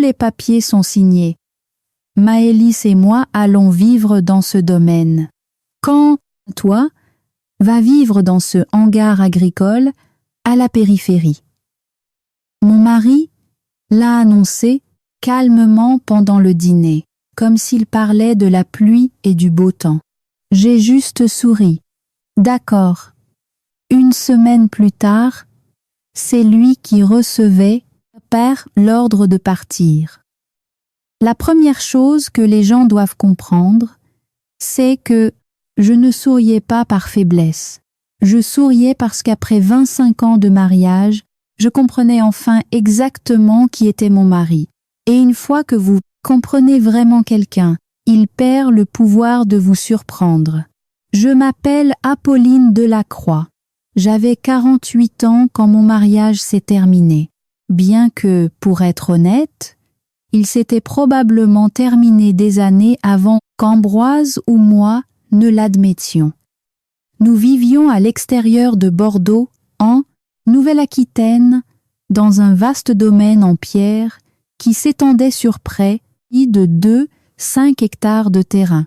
les papiers sont signés. Maëlys et moi allons vivre dans ce domaine. Quand, toi, vas vivre dans ce hangar agricole à la périphérie. Mon mari l'a annoncé calmement pendant le dîner, comme s'il parlait de la pluie et du beau temps. J'ai juste souri. D'accord. Une semaine plus tard, c'est lui qui recevait par l'ordre de partir. La première chose que les gens doivent comprendre, c'est que je ne souriais pas par faiblesse. Je souriais parce qu'après 25 ans de mariage, je comprenais enfin exactement qui était mon mari. Et une fois que vous comprenez vraiment quelqu'un, il perd le pouvoir de vous surprendre. Je m'appelle Apolline Delacroix. J'avais 48 ans quand mon mariage s'est terminé. Bien que, pour être honnête, il s'était probablement terminé des années avant qu'Ambroise ou moi ne l'admettions. Nous vivions à l'extérieur de Bordeaux, en Nouvelle-Aquitaine, dans un vaste domaine en pierre qui s'étendait sur près de 2-5 hectares de terrain.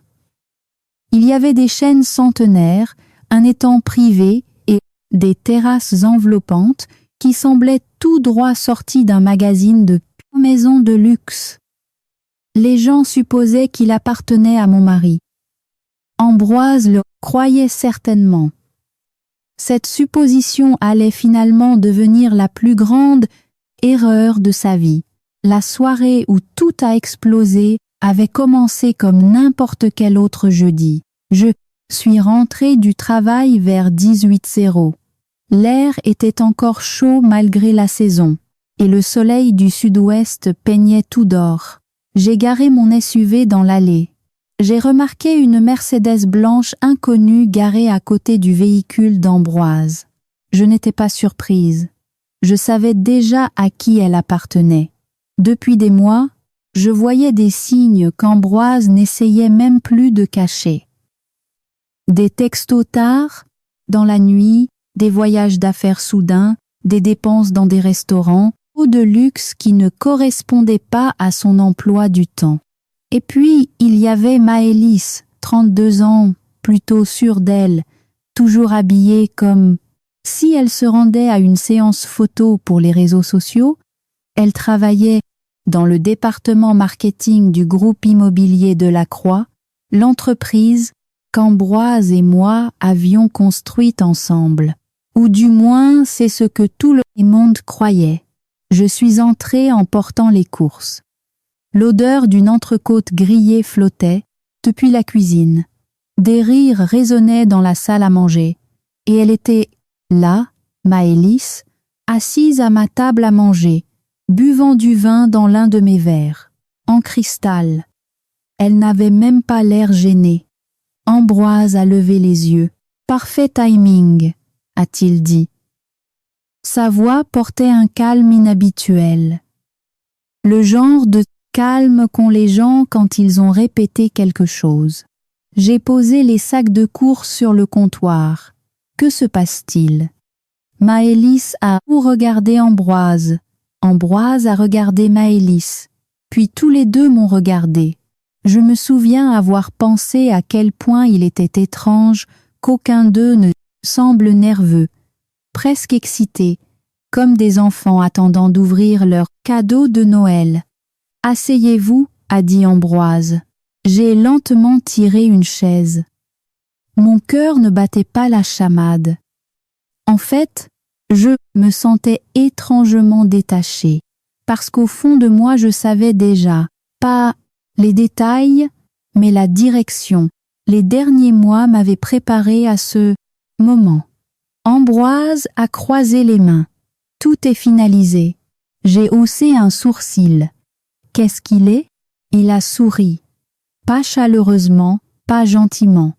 Il y avait des chênes centenaires, un étang privé et des terrasses enveloppantes qui semblaient tout droit sorties d'un magazine de maison de luxe. Les gens supposaient qu'il appartenait à mon mari. Ambroise le croyait certainement. Cette supposition allait finalement devenir la plus grande erreur de sa vie. La soirée où tout a explosé avait commencé comme n'importe quel autre jeudi. Je suis rentrée du travail vers 18h. L'air était encore chaud malgré la saison, et le soleil du sud-ouest peignait tout d'or. J'ai garé mon SUV dans l'allée. J'ai remarqué une Mercedes blanche inconnue garée à côté du véhicule d'Ambroise. Je n'étais pas surprise. Je savais déjà à qui elle appartenait. Depuis des mois, je voyais des signes qu'Ambroise n'essayait même plus de cacher. Des textos tard, dans la nuit, des voyages d'affaires soudains, des dépenses dans des restaurants, ou de luxe qui ne correspondaient pas à son emploi du temps. Et puis, il y avait Maëlys, 32 ans, plutôt sûre d'elle, toujours habillée comme si elle se rendait à une séance photo pour les réseaux sociaux. Elle travaillait dans le département marketing du groupe immobilier Delacroix, l'entreprise qu'Ambroise et moi avions construite ensemble. Ou du moins, c'est ce que tout le monde croyait. Je suis entrée en portant les courses. L'odeur d'une entrecôte grillée flottait depuis la cuisine. Des rires résonnaient dans la salle à manger. Et elle était là, Maëlys, assise à ma table à manger, buvant du vin dans l'un de mes verres, en cristal. Elle n'avait même pas l'air gênée. Ambroise a levé les yeux. « Parfait timing », a-t-il dit. Sa voix portait un calme inhabituel. Le genre de calme qu'ont les gens quand ils ont répété quelque chose. J'ai posé les sacs de courses sur le comptoir. Que se passe-t-il? Maëlys a regardé Ambroise. Ambroise a regardé Maëlys. Puis tous les deux m'ont regardé. Je me souviens avoir pensé à quel point il était étrange qu'aucun d'eux ne semble nerveux, presque excité, comme des enfants attendant d'ouvrir leur cadeau de Noël. « Asseyez-vous » a dit Ambroise. J'ai lentement tiré une chaise. Mon cœur ne battait pas la chamade. En fait, je me sentais étrangement détachée, parce qu'au fond de moi je savais déjà, pas les détails, mais la direction. Les derniers mois m'avaient préparé à ce moment. Ambroise a croisé les mains. Tout est finalisé. J'ai haussé un sourcil. Qu'est-ce qu'il est? Il a souri. Pas chaleureusement, pas gentiment.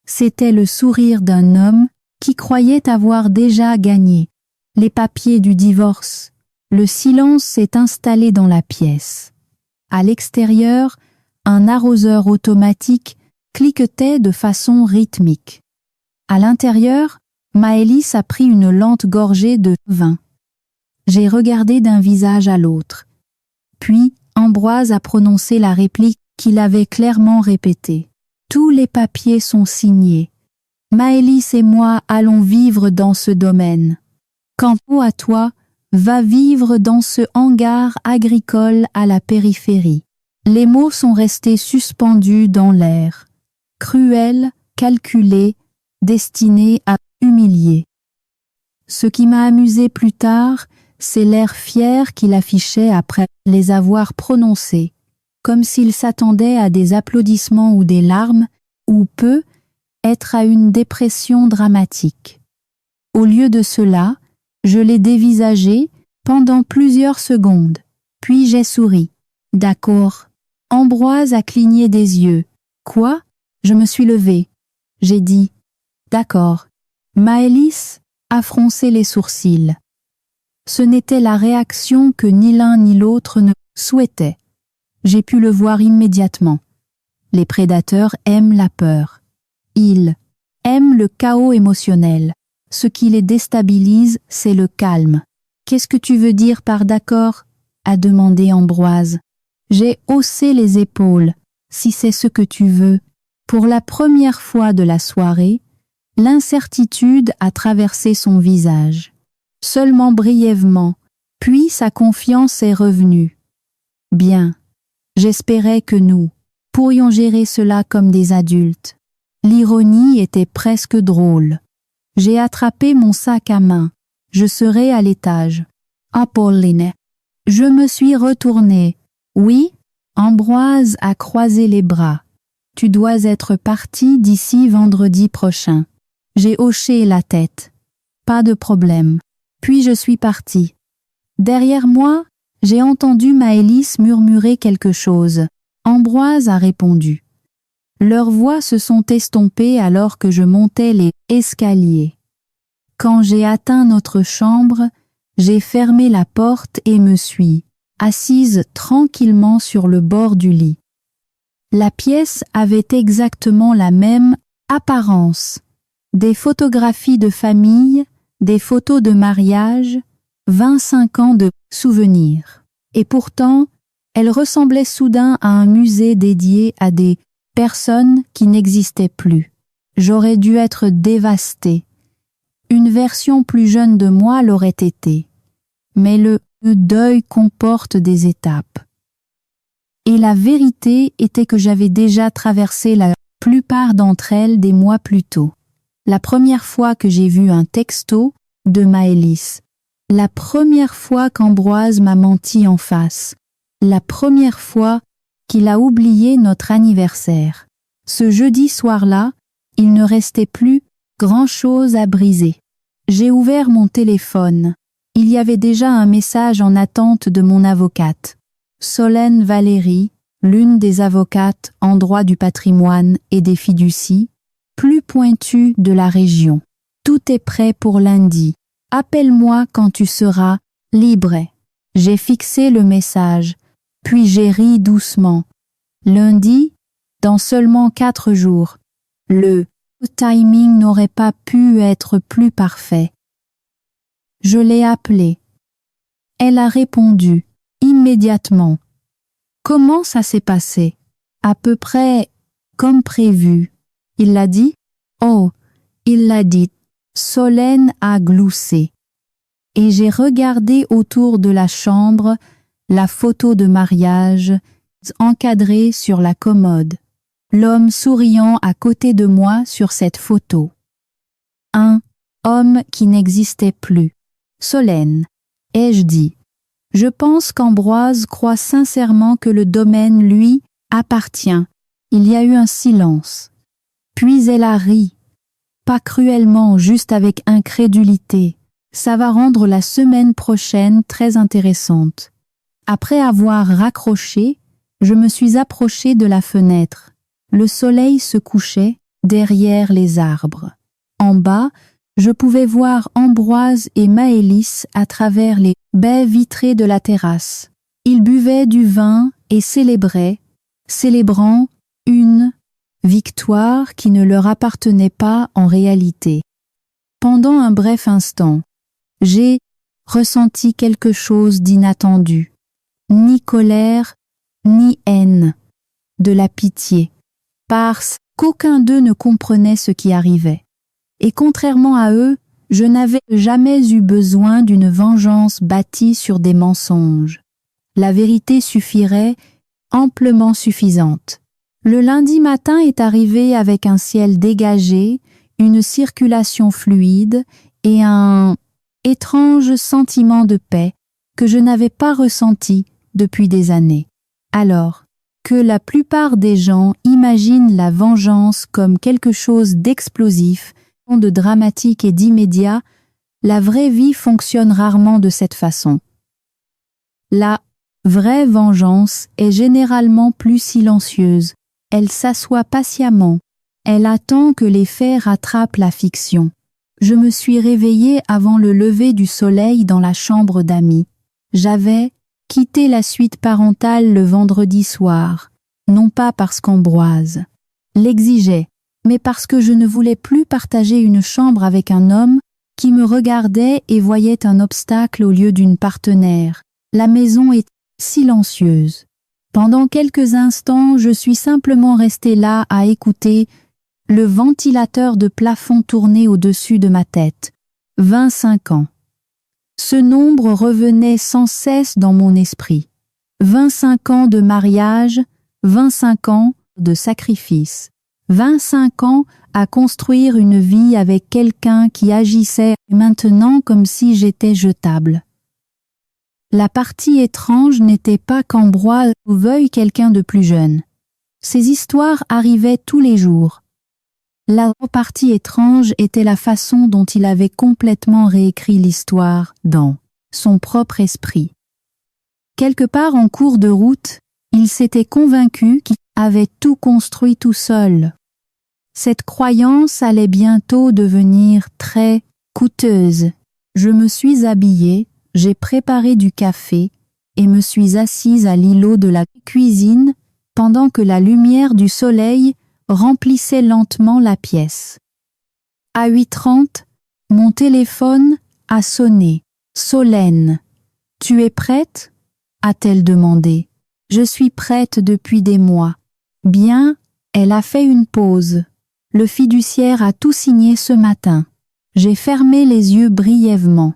C'était le sourire d'un homme qui croyait avoir déjà gagné. Les papiers du divorce. Le silence s'est installé dans la pièce. À l'extérieur, un arroseur automatique cliquetait de façon rythmique. À l'intérieur, Maëlys a pris une lente gorgée de vin. J'ai regardé d'un visage à l'autre. Puis Ambroise a prononcé la réplique qu'il avait clairement répétée. Tous les papiers sont signés. Maëlys et moi allons vivre dans ce domaine. Quant à toi, va vivre dans ce hangar agricole à la périphérie. Les mots sont restés suspendus dans l'air. Cruel, calculé, destiné à humilier. Ce qui m'a amusé plus tard, c'est l'air fier qu'il affichait après les avoir prononcés, comme s'il s'attendait à des applaudissements ou des larmes, ou peut être à une dépression dramatique. Au lieu de cela, je l'ai dévisagé pendant plusieurs secondes, puis j'ai souri. D'accord. Ambroise a cligné des yeux. Quoi? Je me suis levée. J'ai dit. D'accord. Maëlys a froncé les sourcils. Ce n'était la réaction que ni l'un ni l'autre ne souhaitait. J'ai pu le voir immédiatement. Les prédateurs aiment la peur. Ils aiment le chaos émotionnel. Ce qui les déstabilise, c'est le calme. Qu'est-ce que tu veux dire par d'accord? A demandé Ambroise. J'ai haussé les épaules, si c'est ce que tu veux. Pour la première fois de la soirée, l'incertitude a traversé son visage. Seulement brièvement, puis sa confiance est revenue. Bien, j'espérais que nous pourrions gérer cela comme des adultes. L'ironie était presque drôle. J'ai attrapé mon sac à main. Je serai à l'étage. Apolline. Je me suis retournée. Oui, Ambroise a croisé les bras. Tu dois être parti d'ici vendredi prochain. J'ai hoché la tête. Pas de problème. Puis je suis partie. Derrière moi, j'ai entendu Maëlys murmurer quelque chose. Ambroise a répondu. Leurs voix se sont estompées alors que je montais les escaliers. Quand j'ai atteint notre chambre, j'ai fermé la porte et me suis assise tranquillement sur le bord du lit. La pièce avait exactement la même apparence. Des photographies de famille, des photos de mariage, 25 ans de souvenirs. Et pourtant, elle ressemblait soudain à un musée dédié à des personnes qui n'existaient plus. J'aurais dû être dévastée. Une version plus jeune de moi l'aurait été. Mais le deuil comporte des étapes. Et la vérité était que j'avais déjà traversé la plupart d'entre elles des mois plus tôt. La première fois que j'ai vu un texto de Maëlys. La première fois qu'Ambroise m'a menti en face. La première fois qu'il a oublié notre anniversaire. Ce jeudi soir-là, il ne restait plus grand-chose à briser. J'ai ouvert mon téléphone. Il y avait déjà un message en attente de mon avocate. Solène Valéry, l'une des avocates en droit du patrimoine et des fiducies, plus pointue de la région. Tout est prêt pour lundi. Appelle-moi quand tu seras libre. J'ai fixé le message, puis j'ai ri doucement. Lundi, dans seulement 4 jours. Le timing n'aurait pas pu être plus parfait. Je l'ai appelée. Elle a répondu, immédiatement. Comment ça s'est passé? À peu près comme prévu. Il l'a dit? Oh, il l'a dit. Solène a gloussé. Et j'ai regardé autour de la chambre la photo de mariage encadrée sur la commode. L'homme souriant à côté de moi sur cette photo. Un homme qui n'existait plus. Solène, ai-je dit. Je pense qu'Ambroise croit sincèrement que le domaine lui appartient. Il y a eu un silence. Puis elle a ri. Pas cruellement, juste avec incrédulité. Ça va rendre la semaine prochaine très intéressante. Après avoir raccroché, je me suis approchée de la fenêtre. Le soleil se couchait derrière les arbres. En bas, je pouvais voir Ambroise et Maëlys à travers les baies vitrées de la terrasse. Ils buvaient du vin et célébraient, célébrant une victoire qui ne leur appartenait pas en réalité. Pendant un bref instant, j'ai ressenti quelque chose d'inattendu. Ni colère, ni haine, de la pitié, parce qu'aucun d'eux ne comprenait ce qui arrivait. Et contrairement à eux, je n'avais jamais eu besoin d'une vengeance bâtie sur des mensonges. La vérité suffirait, amplement suffisante. Le lundi matin est arrivé avec un ciel dégagé, une circulation fluide et un étrange sentiment de paix que je n'avais pas ressenti depuis des années. Alors que la plupart des gens imaginent la vengeance comme quelque chose d'explosif, de dramatique et d'immédiat, la vraie vie fonctionne rarement de cette façon. La vraie vengeance est généralement plus silencieuse. Elle s'assoit patiemment. Elle attend que les faits rattrapent la fiction. Je me suis réveillée avant le lever du soleil dans la chambre d'amis. J'avais quitté la suite parentale le vendredi soir, non pas parce qu'Ambroise l'exigeait, mais parce que je ne voulais plus partager une chambre avec un homme qui me regardait et voyait un obstacle au lieu d'une partenaire. La maison est silencieuse. Pendant quelques instants, je suis simplement restée là à écouter le ventilateur de plafond tourner au-dessus de ma tête. 25 ans. Ce nombre revenait sans cesse dans mon esprit. 25 ans de mariage, 25 ans de sacrifice. 25 ans à construire une vie avec quelqu'un qui agissait maintenant comme si j'étais jetable. La partie étrange n'était pas qu'Ambroise veuille quelqu'un de plus jeune. Ces histoires arrivaient tous les jours. La partie étrange était la façon dont il avait complètement réécrit l'histoire dans son propre esprit. Quelque part en cours de route, il s'était convaincu qu'il avait tout construit tout seul. Cette croyance allait bientôt devenir très coûteuse. Je me suis habillée, j'ai préparé du café et me suis assise à l'îlot de la cuisine pendant que la lumière du soleil remplissait lentement la pièce. À 8h30, mon téléphone a sonné. Solène, tu es prête ? A-t-elle demandé. Je suis prête depuis des mois. Bien, elle a fait une pause. Le fiduciaire a tout signé ce matin. J'ai fermé les yeux brièvement.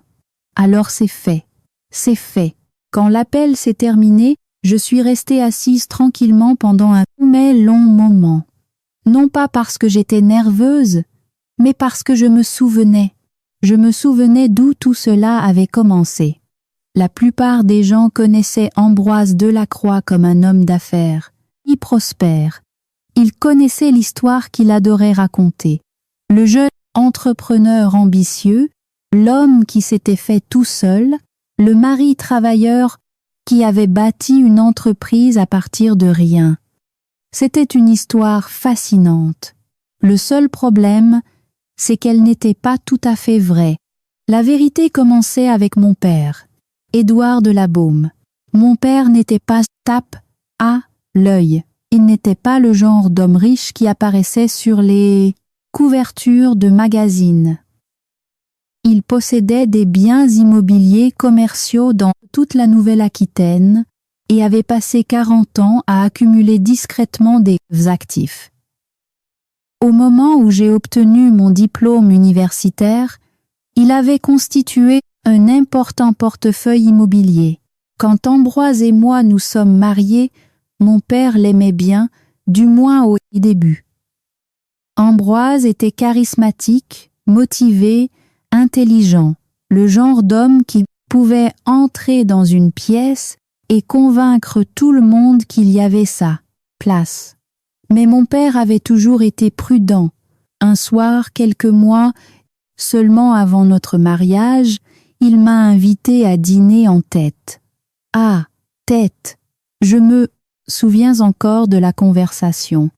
Alors c'est fait. C'est fait. Quand l'appel s'est terminé, je suis restée assise tranquillement pendant un long moment. Non pas parce que j'étais nerveuse, mais parce que je me souvenais. Je me souvenais d'où tout cela avait commencé. La plupart des gens connaissaient Ambroise Delacroix comme un homme d'affaires, prospère. Ils connaissaient l'histoire qu'il adorait raconter. Le jeune entrepreneur ambitieux, l'homme qui s'était fait tout seul, le mari travailleur qui avait bâti une entreprise à partir de rien. C'était une histoire fascinante. Le seul problème, c'est qu'elle n'était pas tout à fait vraie. La vérité commençait avec mon père, Édouard de la Baume. Mon père n'était pas tape à l'œil. Il n'était pas le genre d'homme riche qui apparaissait sur les couvertures de magazines. Il possédait des biens immobiliers commerciaux dans toute la Nouvelle-Aquitaine et avait passé 40 ans à accumuler discrètement des actifs. Au moment où j'ai obtenu mon diplôme universitaire, il avait constitué un important portefeuille immobilier. Quand Ambroise et moi nous sommes mariés, mon père l'aimait bien, du moins au début. Ambroise était charismatique, motivé, intelligent, le genre d'homme qui pouvait entrer dans une pièce et convaincre tout le monde qu'il y avait sa place. Mais mon père avait toujours été prudent. Un soir, quelques mois seulement avant notre mariage, il m'a invité à dîner en tête. Ah, tête! Je me souviens encore de la conversation.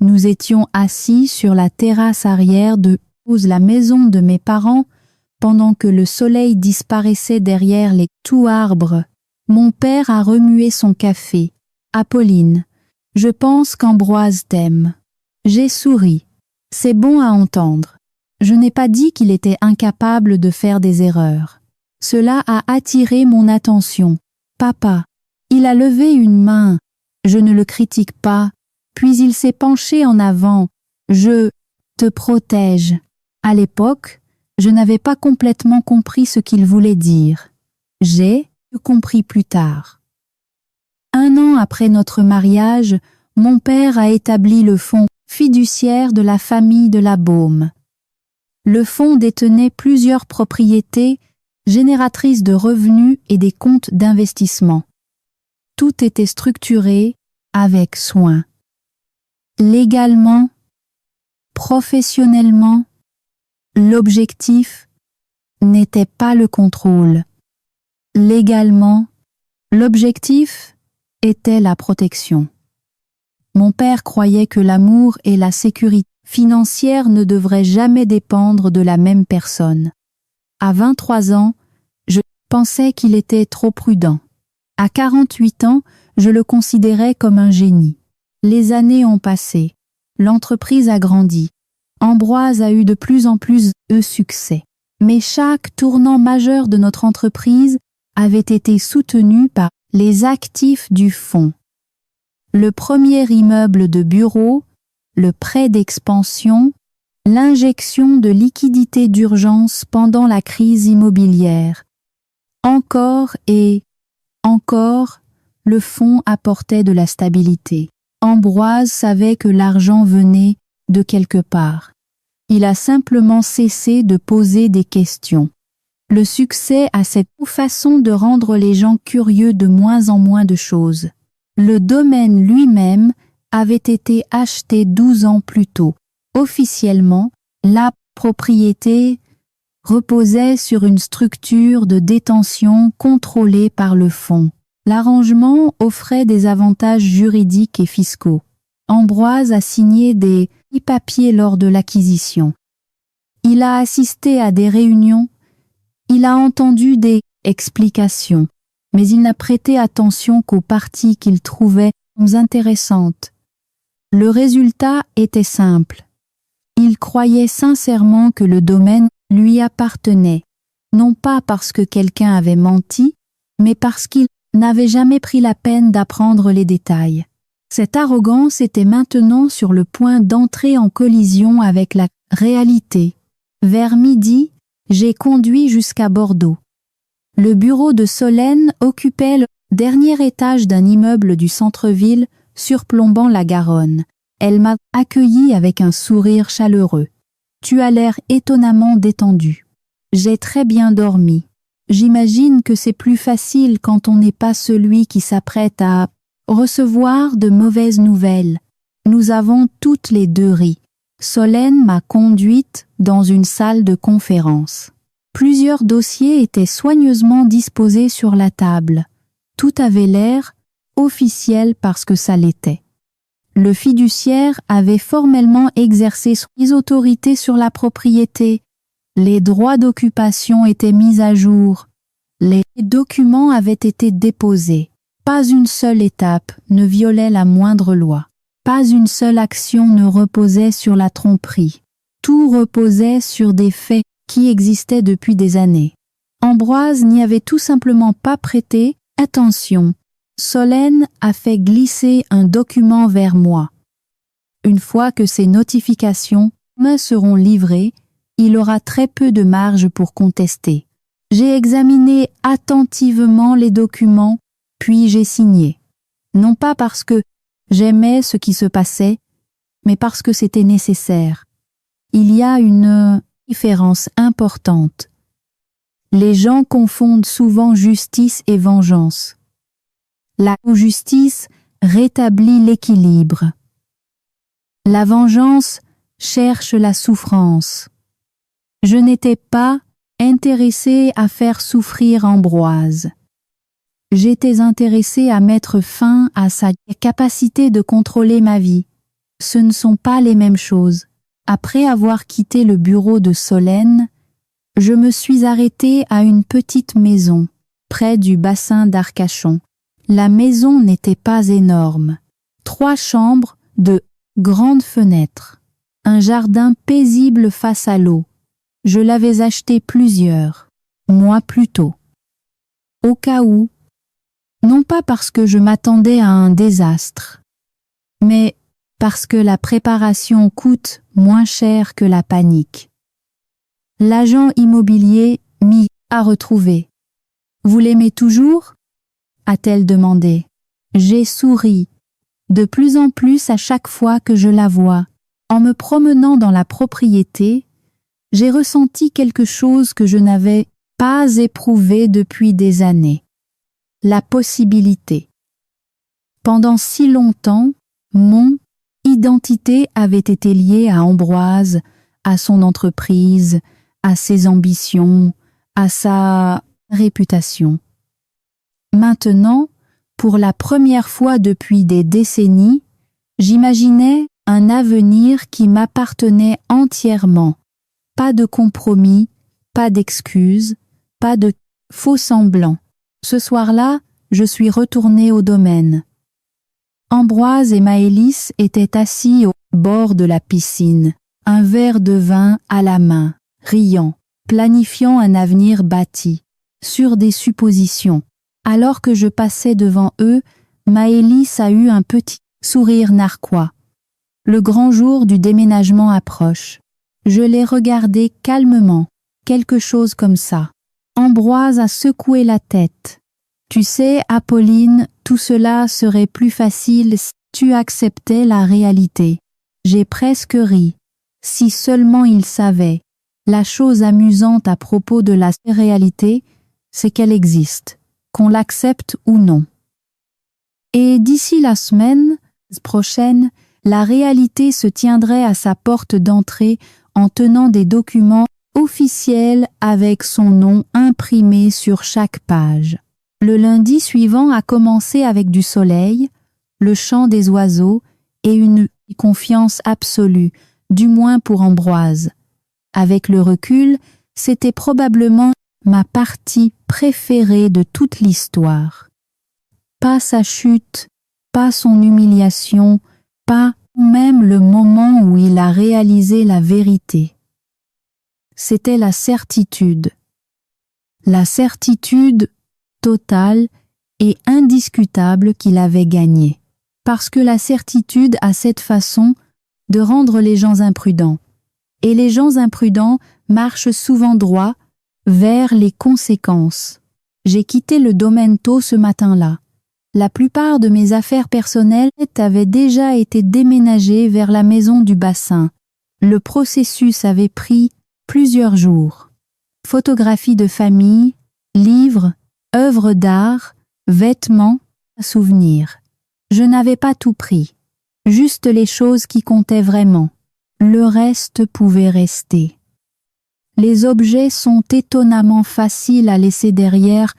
Nous étions assis sur la terrasse arrière de la maison de mes parents pendant que le soleil disparaissait derrière les tout arbres. Mon père a remué son café. Apolline, je pense qu'Ambroise t'aime. J'ai souri. C'est bon à entendre. Je n'ai pas dit qu'il était incapable de faire des erreurs. Cela a attiré mon attention. Papa, il a levé une main Je ne le critique pas. Puis il s'est penché en avant. Je te protège. À l'époque, je n'avais pas complètement compris ce qu'il voulait dire. J'ai compris plus tard. 1 an après notre mariage, mon père a établi le fonds fiduciaire de la famille de la Baume. Le fonds détenait plusieurs propriétés génératrices de revenus et des comptes d'investissement. Tout était structuré avec soin. Légalement, professionnellement, l'objectif n'était pas le contrôle. Légalement, l'objectif était la protection. Mon père croyait que l'amour et la sécurité financière ne devraient jamais dépendre de la même personne. À 23 ans, je pensais qu'il était trop prudent. À 48 ans, je le considérais comme un génie. Les années ont passé. L'entreprise a grandi. Ambroise a eu de plus en plus de succès. Mais chaque tournant majeur de notre entreprise avait été soutenu par les actifs du fonds. Le premier immeuble de bureau, le prêt d'expansion, l'injection de liquidités d'urgence pendant la crise immobilière. Encore et encore, le fonds apportait de la stabilité. Ambroise savait que l'argent venait de quelque part. Il a simplement cessé de poser des questions. Le succès a cette façon de rendre les gens curieux de moins en moins de choses. Le domaine lui-même avait été acheté 12 ans plus tôt. Officiellement, la propriété reposait sur une structure de détention contrôlée par le fonds. L'arrangement offrait des avantages juridiques et fiscaux. Ambroise a signé des papiers lors de l'acquisition. Il a assisté à des réunions, il a entendu des explications, mais il n'a prêté attention qu'aux parties qu'il trouvait intéressantes. Le résultat était simple. Il croyait sincèrement que le domaine lui appartenait, non pas parce que quelqu'un avait menti, mais parce qu'il n'avait jamais pris la peine d'apprendre les détails. Cette arrogance était maintenant sur le point d'entrer en collision avec la réalité. Vers midi, j'ai conduit jusqu'à Bordeaux. Le bureau de Solène occupait le dernier étage d'un immeuble du centre-ville surplombant la Garonne. Elle m'a accueilli avec un sourire chaleureux. « Tu as l'air étonnamment détendu. » J'ai très bien dormi. J'imagine que c'est plus facile quand on n'est pas celui qui s'apprête à recevoir de mauvaises nouvelles. Nous avons toutes les deux ri. Solène m'a conduite dans une salle de conférence. Plusieurs dossiers étaient soigneusement disposés sur la table. Tout avait l'air officiel parce que ça l'était. Le fiduciaire avait formellement exercé son autorité sur la propriété. Les droits d'occupation étaient mis à jour. Les documents avaient été déposés. Pas une seule étape ne violait la moindre loi. Pas une seule action ne reposait sur la tromperie. Tout reposait sur des faits qui existaient depuis des années. Ambroise n'y avait tout simplement pas prêté attention. Solène a fait glisser un document vers moi. Une fois que ces notifications me seront livrées, il aura très peu de marge pour contester. J'ai examiné attentivement les documents, puis j'ai signé. Non pas parce que j'aimais ce qui se passait, mais parce que c'était nécessaire. Il y a une différence importante. Les gens confondent souvent justice et vengeance. La justice rétablit l'équilibre. La vengeance cherche la souffrance. Je n'étais pas intéressée à faire souffrir Ambroise. J'étais intéressée à mettre fin à sa capacité de contrôler ma vie. Ce ne sont pas les mêmes choses. Après avoir quitté le bureau de Solène, je me suis arrêtée à une petite maison, près du bassin d'Arcachon. La maison n'était pas énorme. 3 chambres, de grandes fenêtres. Un jardin paisible face à l'eau. Je l'avais acheté plusieurs mois plus tôt. Au cas où, non pas parce que je m'attendais à un désastre, mais parce que la préparation coûte moins cher que la panique. L'agent immobilier m'y a retrouvé. « Vous l'aimez toujours ?» a-t-elle demandé. J'ai souri, de plus en plus à chaque fois que je la vois. En me promenant dans la propriété, j'ai ressenti quelque chose que je n'avais pas éprouvé depuis des années. La possibilité. Pendant si longtemps, mon identité avait été liée à Ambroise, à son entreprise, à ses ambitions, à sa réputation. Maintenant, pour la première fois depuis des décennies, j'imaginais un avenir qui m'appartenait entièrement. Pas de compromis, pas d'excuses, pas de faux-semblants. Ce soir-là, je suis retournée au domaine. Ambroise et Maëlys étaient assis au bord de la piscine, un verre de vin à la main, riant, planifiant un avenir bâti, sur des suppositions. Alors que je passais devant eux, Maëlys a eu un petit sourire narquois. Le grand jour du déménagement approche. Je l'ai regardé calmement, quelque chose comme ça. Ambroise a secoué la tête. Tu sais, Apolline, tout cela serait plus facile si tu acceptais la réalité. J'ai presque ri. Si seulement il savait. La chose amusante à propos de la réalité, c'est qu'elle existe, qu'on l'accepte ou non. Et d'ici la semaine prochaine, la réalité se tiendrait à sa porte d'entrée en tenant des documents officiels avec son nom imprimé sur chaque page. Le lundi suivant a commencé avec du soleil, le chant des oiseaux et une confiance absolue, du moins pour Ambroise. Avec le recul, c'était probablement ma partie préférée de toute l'histoire. Pas sa chute, pas son humiliation, pas même le moment où il a réalisé la vérité. C'était la certitude totale et indiscutable qu'il avait gagnée. Parce que la certitude a cette façon de rendre les gens imprudents. Et les gens imprudents marchent souvent droit vers les conséquences. J'ai quitté le domaine tôt ce matin-là. La plupart de mes affaires personnelles avaient déjà été déménagées vers la maison du bassin. Le processus avait pris plusieurs jours. Photographies de famille, livres, œuvres d'art, vêtements, souvenirs. Je n'avais pas tout pris, juste les choses qui comptaient vraiment. Le reste pouvait rester. Les objets sont étonnamment faciles à laisser derrière,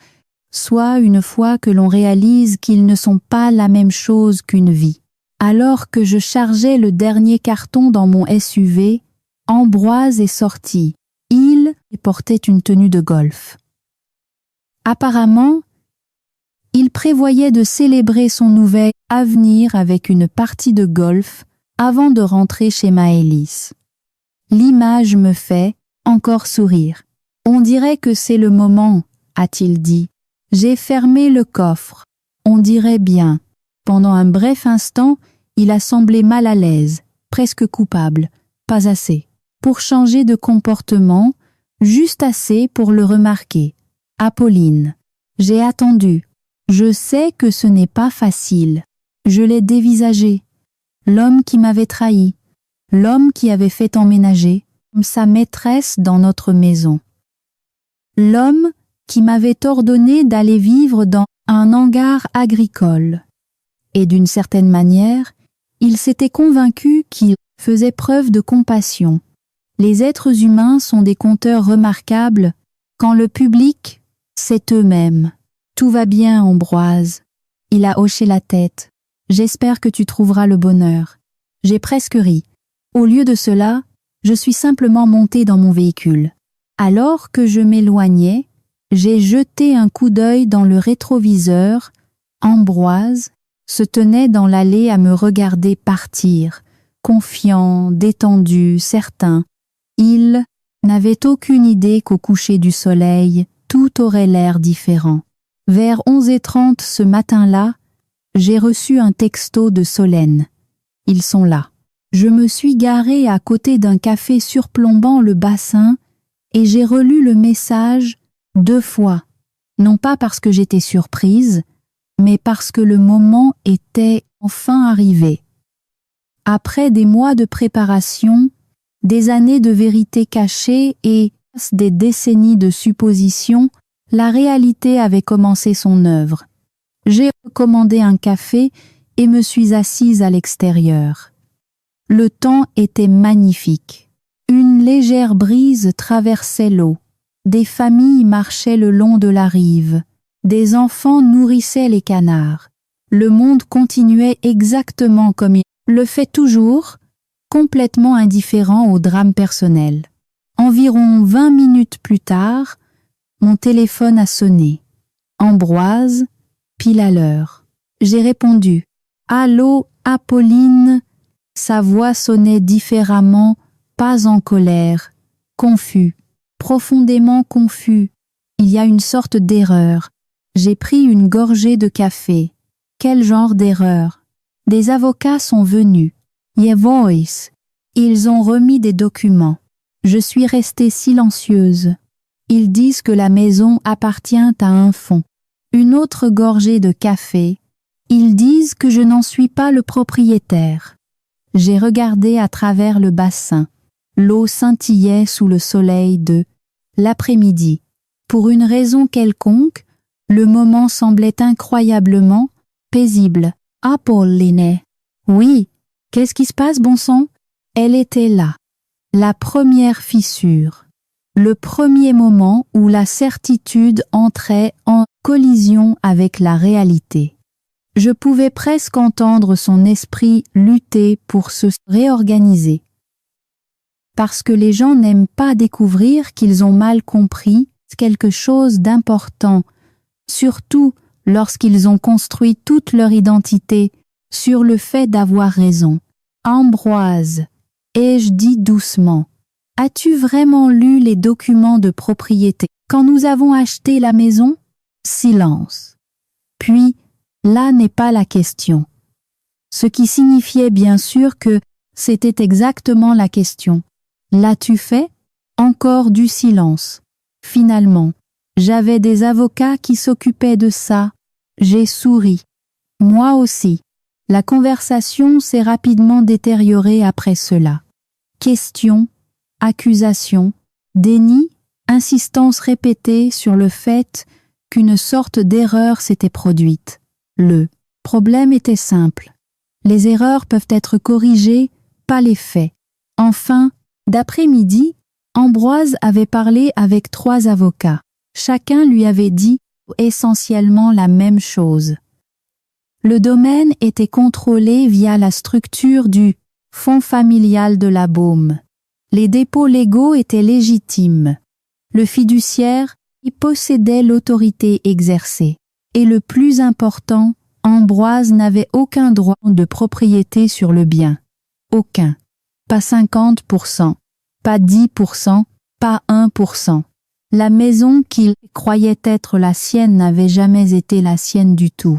soit une fois que l'on réalise qu'ils ne sont pas la même chose qu'une vie. Alors que je chargeais le dernier carton dans mon SUV, Ambroise est sorti. Il portait une tenue de golf. Apparemment, il prévoyait de célébrer son nouvel avenir avec une partie de golf avant de rentrer chez Maëlys. L'image me fait encore sourire. On dirait que c'est le moment, a-t-il dit. J'ai fermé le coffre. On dirait bien. Pendant un bref instant, il a semblé mal à l'aise, presque coupable, pas assez. Pour changer de comportement, juste assez pour le remarquer. Apolline, j'ai attendu. Je sais que ce n'est pas facile. Je l'ai dévisagé. L'homme qui m'avait trahi, l'homme qui avait fait emménager sa maîtresse dans notre maison. L'homme qui m'avait ordonné d'aller vivre dans un hangar agricole. Et d'une certaine manière, il s'était convaincu qu'il faisait preuve de compassion. Les êtres humains sont des conteurs remarquables quand le public, c'est eux-mêmes. Tout va bien, Ambroise. Il a hoché la tête. J'espère que tu trouveras le bonheur. J'ai presque ri. Au lieu de cela, je suis simplement montée dans mon véhicule. Alors que je m'éloignais, j'ai jeté un coup d'œil dans le rétroviseur. Ambroise se tenait dans l'allée à me regarder partir, confiant, détendu, certain. Il n'avait aucune idée qu'au coucher du soleil, tout aurait l'air différent. Vers 11h30 ce matin-là, j'ai reçu un texto de Solène. Ils sont là. Je me suis garée à côté d'un café surplombant le bassin et j'ai relu le message 2 fois, non pas parce que j'étais surprise, mais parce que le moment était enfin arrivé. Après des mois de préparation, des années de vérité cachée et des décennies de suppositions, la réalité avait commencé son œuvre. J'ai commandé un café et me suis assise à l'extérieur. Le temps était magnifique. Une légère brise traversait l'eau. Des familles marchaient le long de la rive. Des enfants nourrissaient les canards. Le monde continuait exactement comme il le fait toujours, complètement indifférent au drame personnel. Environ 20 minutes plus tard, mon téléphone a sonné. Ambroise, pile à l'heure. J'ai répondu « Allô, Apolline ?» Sa voix sonnait différemment, pas en colère, confus, profondément confus. Il y a une sorte d'erreur. J'ai pris une gorgée de café. Quel genre d'erreur? Des avocats sont venus. Your voice. Ils ont remis des documents. Je suis restée silencieuse. Ils disent que la maison appartient à un fonds. Une autre gorgée de café. Ils disent que je n'en suis pas le propriétaire. J'ai regardé à travers le bassin. L'eau scintillait sous le soleil de l'après-midi. Pour une raison quelconque, le moment semblait incroyablement paisible. Apolline. Oui, qu'est-ce qui se passe, bon sang? Elle était là. La première fissure. Le premier moment où la certitude entrait en collision avec la réalité. Je pouvais presque entendre son esprit lutter pour se réorganiser. Parce que les gens n'aiment pas découvrir qu'ils ont mal compris quelque chose d'important, surtout lorsqu'ils ont construit toute leur identité sur le fait d'avoir raison. Ambroise, ai-je dit doucement, as-tu vraiment lu les documents de propriété quand nous avons acheté la maison? Silence. Puis, là n'est pas la question. Ce qui signifiait bien sûr que c'était exactement la question. L'as-tu fait? Encore du silence. Finalement, j'avais des avocats qui s'occupaient de ça. J'ai souri. Moi aussi. La conversation s'est rapidement détériorée après cela. Questions, accusations, déni, insistance répétée sur le fait qu'une sorte d'erreur s'était produite. Le problème était simple. Les erreurs peuvent être corrigées, pas les faits. Enfin, d'après-midi, Ambroise avait parlé avec 3 avocats. Chacun lui avait dit essentiellement la même chose. Le domaine était contrôlé via la structure du fonds familial de la Baume. Les dépôts légaux étaient légitimes. Le fiduciaire y possédait l'autorité exercée. Et le plus important, Ambroise n'avait aucun droit de propriété sur le bien. Aucun. Pas 50%, pas 10%, pas 1%. La maison qu'il croyait être la sienne n'avait jamais été la sienne du tout.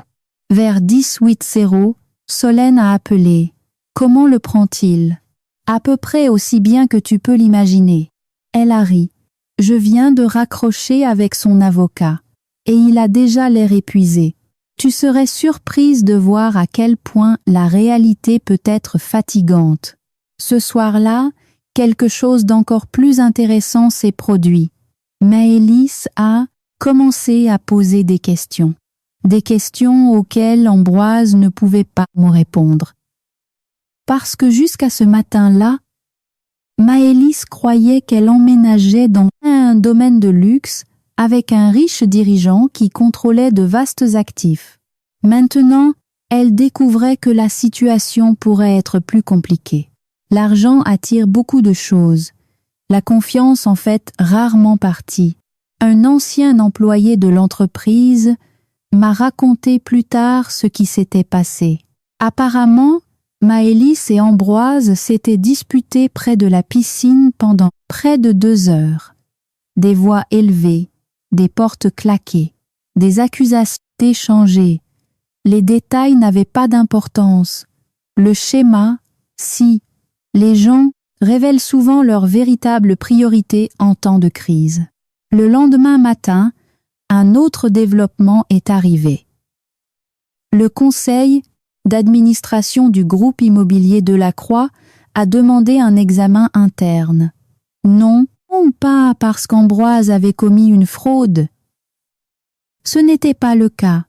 Vers 10h08, Solène a appelé. Comment le prend-il? À peu près aussi bien que tu peux l'imaginer. Elle a ri. Je viens de raccrocher avec son avocat. Et il a déjà l'air épuisé. Tu serais surprise de voir à quel point la réalité peut être fatigante. Ce soir-là, quelque chose d'encore plus intéressant s'est produit. Maëlys a commencé à poser des questions. Des questions auxquelles Ambroise ne pouvait pas me répondre. Parce que jusqu'à ce matin-là, Maëlys croyait qu'elle emménageait dans un domaine de luxe avec un riche dirigeant qui contrôlait de vastes actifs. Maintenant, elle découvrait que la situation pourrait être plus compliquée. L'argent attire beaucoup de choses. La confiance en fait rarement partie. Un ancien employé de l'entreprise m'a raconté plus tard ce qui s'était passé. Apparemment, Maëlys et Ambroise s'étaient disputés près de la piscine pendant près de 2 heures. Des voix élevées, des portes claquées. des accusations échangées. Les détails n'avaient pas d'importance. Le schéma, si, les gens révèlent souvent leurs véritables priorités en temps de crise. Le lendemain matin, un autre développement est arrivé. Le conseil d'administration du groupe immobilier Delacroix a demandé un examen interne. Non pas parce qu'Ambroise avait commis une fraude. Ce n'était pas le cas,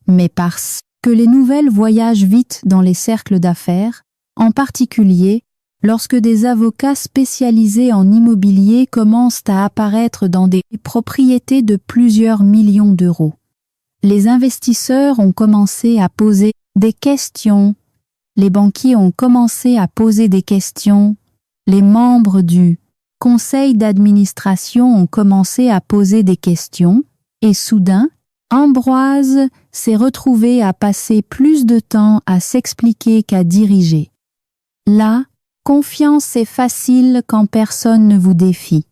mais parce que les nouvelles voyagent vite dans les cercles d'affaires, en particulier lorsque des avocats spécialisés en immobilier commencent à apparaître dans des propriétés de plusieurs millions d'euros. Les investisseurs ont commencé à poser des questions, les banquiers ont commencé à poser des questions, les membres du conseil d'administration ont commencé à poser des questions, et soudain, Ambroise s'est retrouvé à passer plus de temps à s'expliquer qu'à diriger. La confiance est facile quand personne ne vous défie.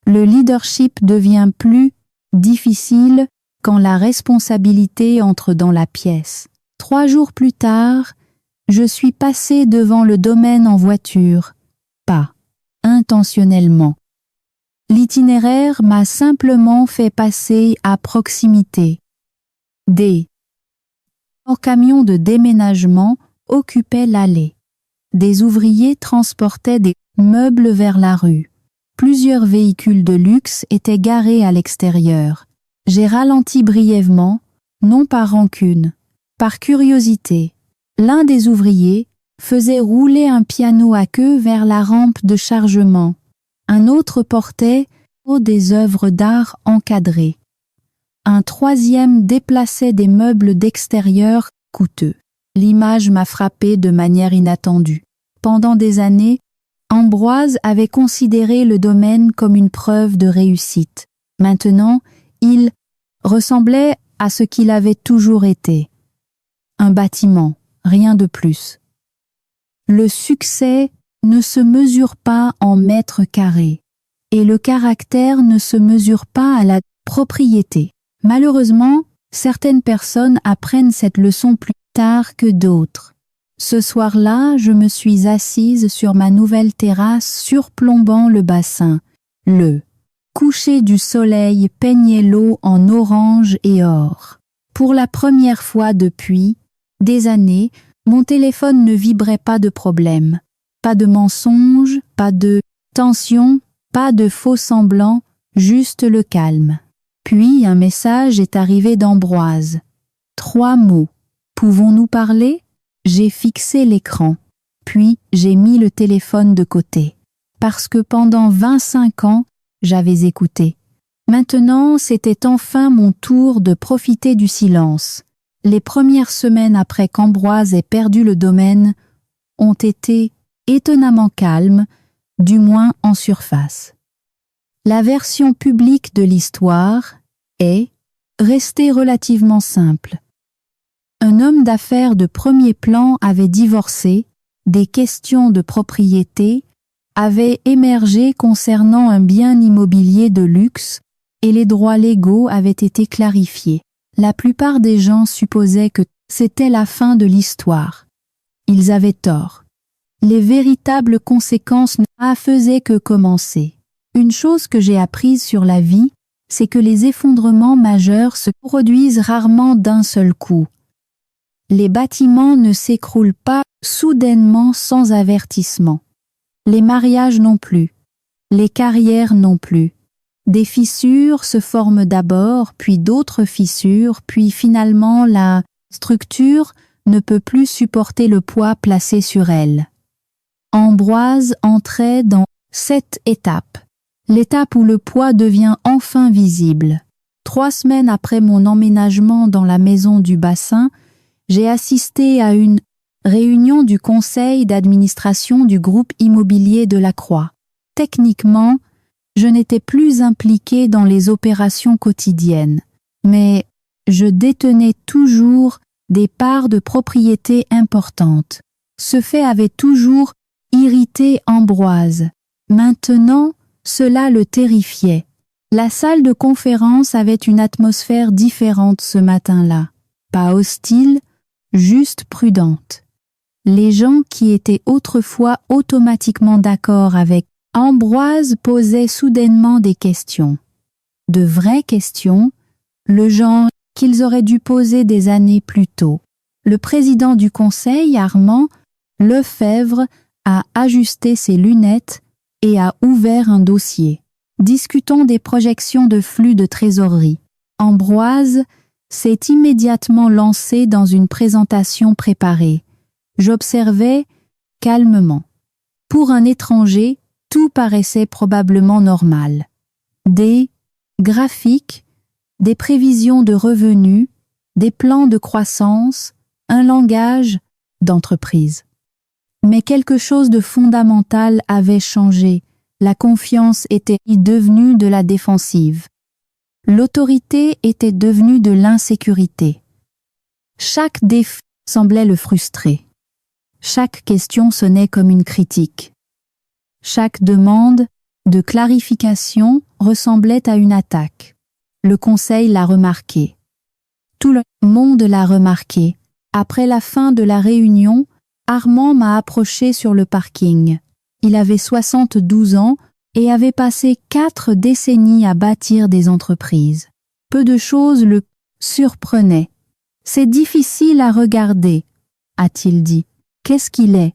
Le leadership devient plus difficile quand la responsabilité entre dans la pièce. 3 jours plus tard, je suis passé devant le domaine en voiture, pas intentionnellement. L'itinéraire m'a simplement fait passer à proximité. Des camions de déménagement occupaient l'allée. Des ouvriers transportaient des meubles vers la rue. Plusieurs véhicules de luxe étaient garés à l'extérieur. J'ai ralenti brièvement, non par rancune, par curiosité. L'un des ouvriers faisait rouler un piano à queue vers la rampe de chargement. Un autre portait des œuvres d'art encadrées. Un troisième déplaçait des meubles d'extérieur coûteux. L'image m'a frappé de manière inattendue. Pendant des années, Ambroise avait considéré le domaine comme une preuve de réussite. Maintenant, il ressemblait à ce qu'il avait toujours été. Un bâtiment, rien de plus. Le succès ne se mesure pas en mètres carrés, et le caractère ne se mesure pas à la propriété. Malheureusement, certaines personnes apprennent cette leçon plus tard que d'autres. Ce soir-là, je me suis assise sur ma nouvelle terrasse surplombant le bassin. Le coucher du soleil peignait l'eau en orange et or. Pour la première fois depuis des années, mon téléphone ne vibrait pas de problème. Pas de mensonges, pas de tension, pas de faux semblants, juste le calme. Puis un message est arrivé d'Ambroise. 3 mots. Pouvons-nous parler ? J'ai fixé l'écran. Puis j'ai mis le téléphone de côté. Parce que pendant 25 ans, j'avais écouté. Maintenant, c'était enfin mon tour de profiter du silence. Les premières semaines après qu'Ambroise ait perdu le domaine ont été étonnamment calmes, du moins en surface. La version publique de l'histoire est restée relativement simple. Un homme d'affaires de premier plan avait divorcé, des questions de propriété avaient émergé concernant un bien immobilier de luxe et les droits légaux avaient été clarifiés. La plupart des gens supposaient que c'était la fin de l'histoire. Ils avaient tort. Les véritables conséquences ne faisaient que commencer. Une chose que j'ai apprise sur la vie, c'est que les effondrements majeurs se produisent rarement d'un seul coup. Les bâtiments ne s'écroulent pas soudainement sans avertissement. Les mariages non plus. Les carrières non plus. Des fissures se forment d'abord, puis d'autres fissures, puis finalement la structure ne peut plus supporter le poids placé sur elle. Ambroise entrait dans cette étape, l'étape où le poids devient enfin visible. 3 semaines après mon emménagement dans la maison du bassin, j'ai assisté à une réunion du conseil d'administration du groupe immobilier Delacroix. Techniquement, je n'étais plus impliqué dans les opérations quotidiennes, mais je détenais toujours des parts de propriété importantes. Ce fait avait toujours irrité Ambroise. Maintenant, cela le terrifiait. La salle de conférence avait une atmosphère différente ce matin-là. Pas hostile, juste prudente. Les gens qui étaient autrefois automatiquement d'accord avec Ambroise posaient soudainement des questions. De vraies questions, le genre qu'ils auraient dû poser des années plus tôt. Le président du conseil, Armand Lefebvre, a ajusté ses lunettes et a ouvert un dossier. Discutons des projections de flux de trésorerie. Ambroise s'est immédiatement lancé dans une présentation préparée. J'observais calmement. Pour un étranger, tout paraissait probablement normal. Des graphiques, des prévisions de revenus, des plans de croissance, un langage d'entreprise. Mais quelque chose de fondamental avait changé. La confiance était devenue de la défensive. L'autorité était devenue de l'insécurité. Chaque défi semblait le frustrer. Chaque question sonnait comme une critique. Chaque demande de clarification ressemblait à une attaque. Le conseil l'a remarqué. Tout le monde l'a remarqué. Après la fin de la réunion, Armand m'a approché sur le parking. Il avait 72 ans et avait passé 4 décennies à bâtir des entreprises. Peu de choses le surprenaient. « C'est difficile à regarder », a-t-il dit. « Qu'est-ce qu'il est ?»«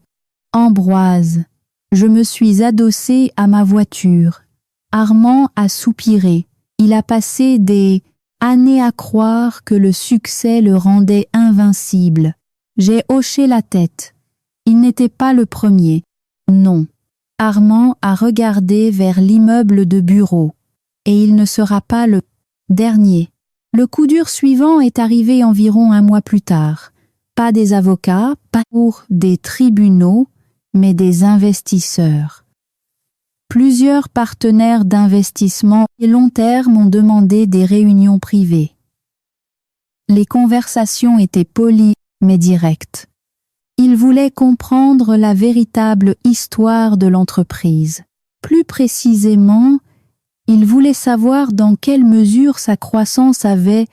Ambroise. » Je me suis adossé à ma voiture. Armand a soupiré. Il a passé des années à croire que le succès le rendait invincible. J'ai hoché la tête. Il n'était pas le premier. Non. Armand a regardé vers l'immeuble de bureau. Et il ne sera pas le dernier. Le coup dur suivant est arrivé environ 1 mois plus tard. Pas des avocats, pas pour des tribunaux, mais des investisseurs. Plusieurs partenaires d'investissement et long terme ont demandé des réunions privées. Les conversations étaient polies mais directes. Ils voulaient comprendre la véritable histoire de l'entreprise. Plus précisément, ils voulaient savoir dans quelle mesure sa croissance avait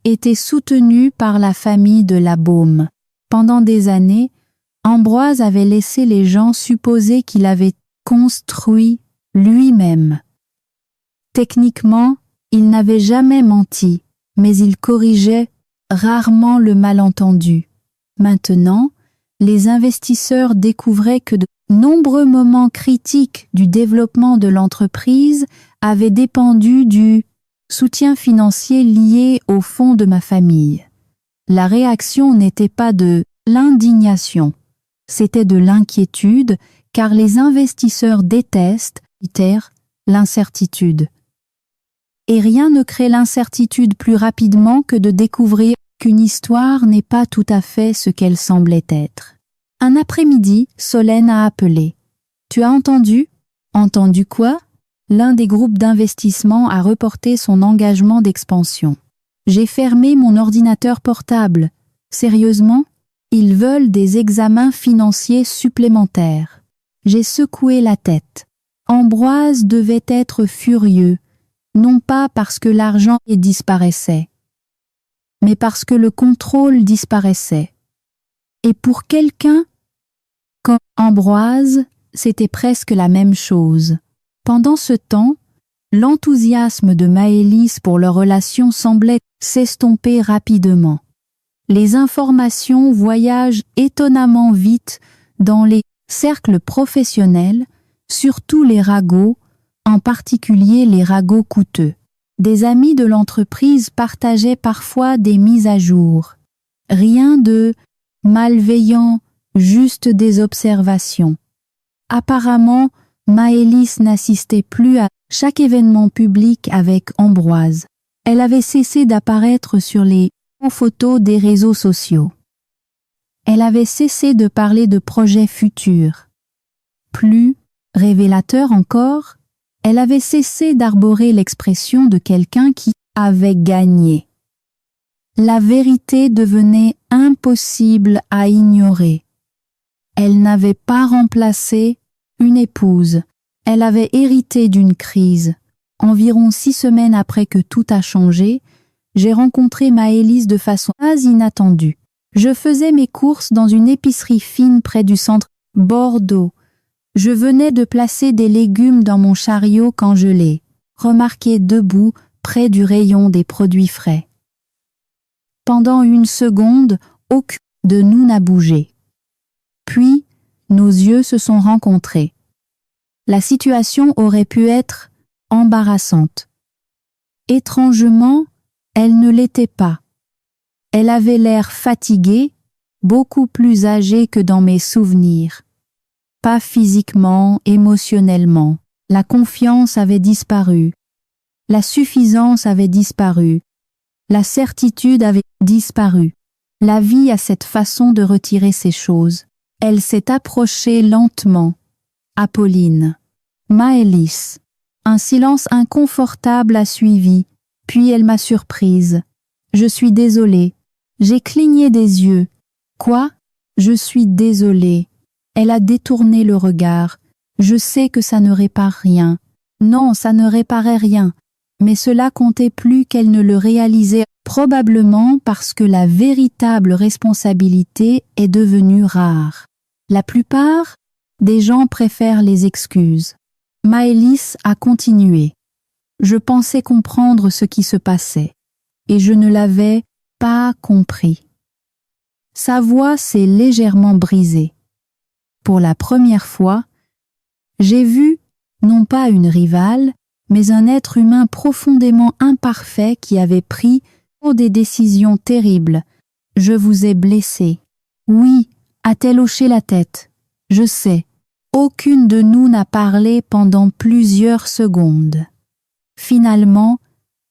été soutenue par la famille de la Baume. Pendant des années, Ambroise avait laissé les gens supposer qu'il avait construit lui-même. Techniquement, il n'avait jamais menti, mais il corrigeait rarement le malentendu. Maintenant, les investisseurs découvraient que de nombreux moments critiques du développement de l'entreprise avaient dépendu du soutien financier lié au fonds de ma famille. La réaction n'était pas de l'indignation. C'était de l'inquiétude, car les investisseurs détestent l'incertitude. Et rien ne crée l'incertitude plus rapidement que de découvrir qu'une histoire n'est pas tout à fait ce qu'elle semblait être. Un après-midi, Solène a appelé. « Tu as entendu ?»« Entendu quoi ?» L'un des groupes d'investissement a reporté son engagement d'expansion. « J'ai fermé mon ordinateur portable. Sérieusement ? Ils veulent des examens financiers supplémentaires. » J'ai secoué la tête. Ambroise devait être furieux, non pas parce que l'argent disparaissait, mais parce que le contrôle disparaissait. Et pour quelqu'un comme Ambroise, c'était presque la même chose. Pendant ce temps, l'enthousiasme de Maëlys pour leur relation semblait s'estomper rapidement. Les informations voyagent étonnamment vite dans les cercles professionnels, surtout les ragots, en particulier les ragots coûteux. Des amis de l'entreprise partageaient parfois des mises à jour. Rien de malveillant, juste des observations. Apparemment, Maëlys n'assistait plus à chaque événement public avec Ambroise. Elle avait cessé d'apparaître sur les photos des réseaux sociaux. Elle avait cessé de parler de projets futurs. Plus révélateur encore, elle avait cessé d'arborer l'expression de quelqu'un qui avait gagné. La vérité devenait impossible à ignorer. Elle n'avait pas remplacé une épouse, elle avait hérité d'une crise, environ 6 semaines après que tout a changé, j'ai rencontré Maëlys de façon pas inattendue. Je faisais mes courses dans une épicerie fine près du centre Bordeaux. Je venais de placer des légumes dans mon chariot quand je l'ai remarqué debout près du rayon des produits frais. Pendant une seconde, aucun de nous n'a bougé. Puis, nos yeux se sont rencontrés. La situation aurait pu être embarrassante. Étrangement, elle ne l'était pas. Elle avait l'air fatiguée, beaucoup plus âgée que dans mes souvenirs. Pas physiquement, émotionnellement. La confiance avait disparu. La suffisance avait disparu. La certitude avait disparu. La vie a cette façon de retirer ces choses. Elle s'est approchée lentement. Apolline. Maëlys. Un silence inconfortable a suivi, puis elle m'a surprise. Je suis désolée. J'ai cligné des yeux. Quoi? Je suis désolée. Elle a détourné le regard. Je sais que ça ne répare rien. Non, ça ne réparait rien. Mais cela comptait plus qu'elle ne le réalisait, probablement parce que la véritable responsabilité est devenue rare. La plupart des gens préfèrent les excuses. Maëlys a continué. Je pensais comprendre ce qui se passait, et je ne l'avais pas compris. Sa voix s'est légèrement brisée. Pour la première fois, j'ai vu, non pas une rivale, mais un être humain profondément imparfait qui avait pris des décisions terribles. Je vous ai blessé. Oui, a-t-elle hoché la tête. Je sais. Aucune de nous n'a parlé pendant plusieurs secondes. Finalement,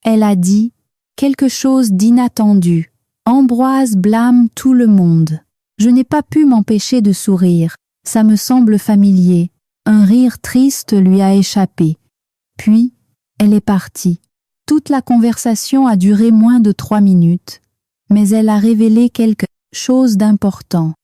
elle a dit quelque chose d'inattendu. Ambroise blâme tout le monde. Je n'ai pas pu m'empêcher de sourire. Ça me semble familier. Un rire triste lui a échappé. Puis, elle est partie. Toute la conversation a duré moins de 3 minutes, mais elle a révélé quelque chose d'important.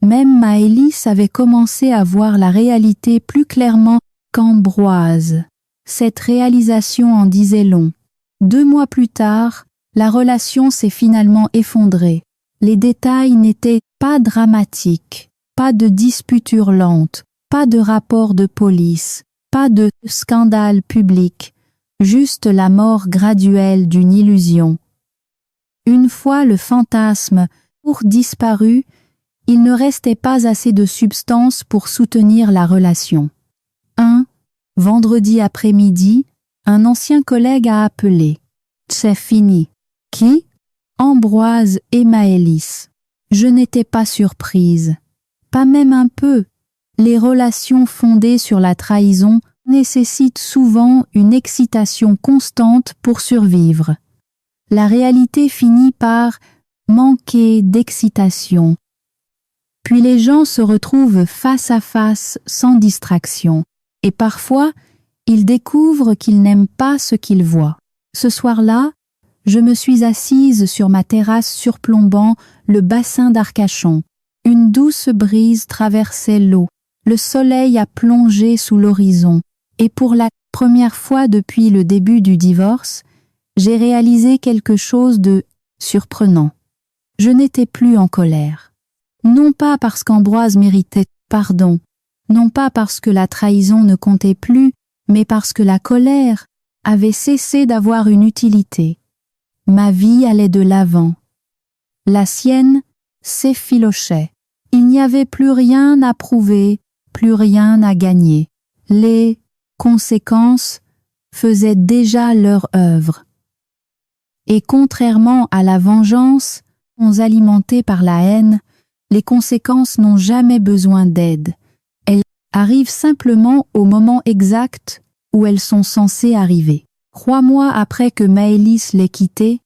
Même Maëlys avait commencé à voir la réalité plus clairement qu'Ambroise. Cette réalisation en disait long. 2 mois plus tard, la relation s'est finalement effondrée. Les détails n'étaient pas dramatiques, pas de dispute hurlante, pas de rapport de police, pas de scandale public, juste la mort graduelle d'une illusion. Une fois le fantasme disparu, il ne restait pas assez de substance pour soutenir la relation. Vendredi après-midi, un ancien collègue a appelé. C'est fini. Qui? Ambroise et Maëlys. Je n'étais pas surprise. Pas même un peu. Les relations fondées sur la trahison nécessitent souvent une excitation constante pour survivre. La réalité finit par manquer d'excitation. Puis les gens se retrouvent face à face sans distraction, et parfois, ils découvrent qu'ils n'aiment pas ce qu'ils voient. Ce soir-là, je me suis assise sur ma terrasse surplombant le bassin d'Arcachon. Une douce brise traversait l'eau. Le soleil a plongé sous l'horizon, et pour la première fois depuis le début du divorce, j'ai réalisé quelque chose de surprenant. Je n'étais plus en colère. Non pas parce qu'Ambroise méritait pardon, non pas parce que la trahison ne comptait plus, mais parce que la colère avait cessé d'avoir une utilité. Ma vie allait de l'avant. La sienne s'effilochait. Il n'y avait plus rien à prouver, plus rien à gagner. Les conséquences faisaient déjà leur œuvre. Et contrairement à la vengeance, alimentée par la haine, les conséquences n'ont jamais besoin d'aide. Elles arrivent simplement au moment exact où elles sont censées arriver. 3 mois après que Maëlys l'ait quitté,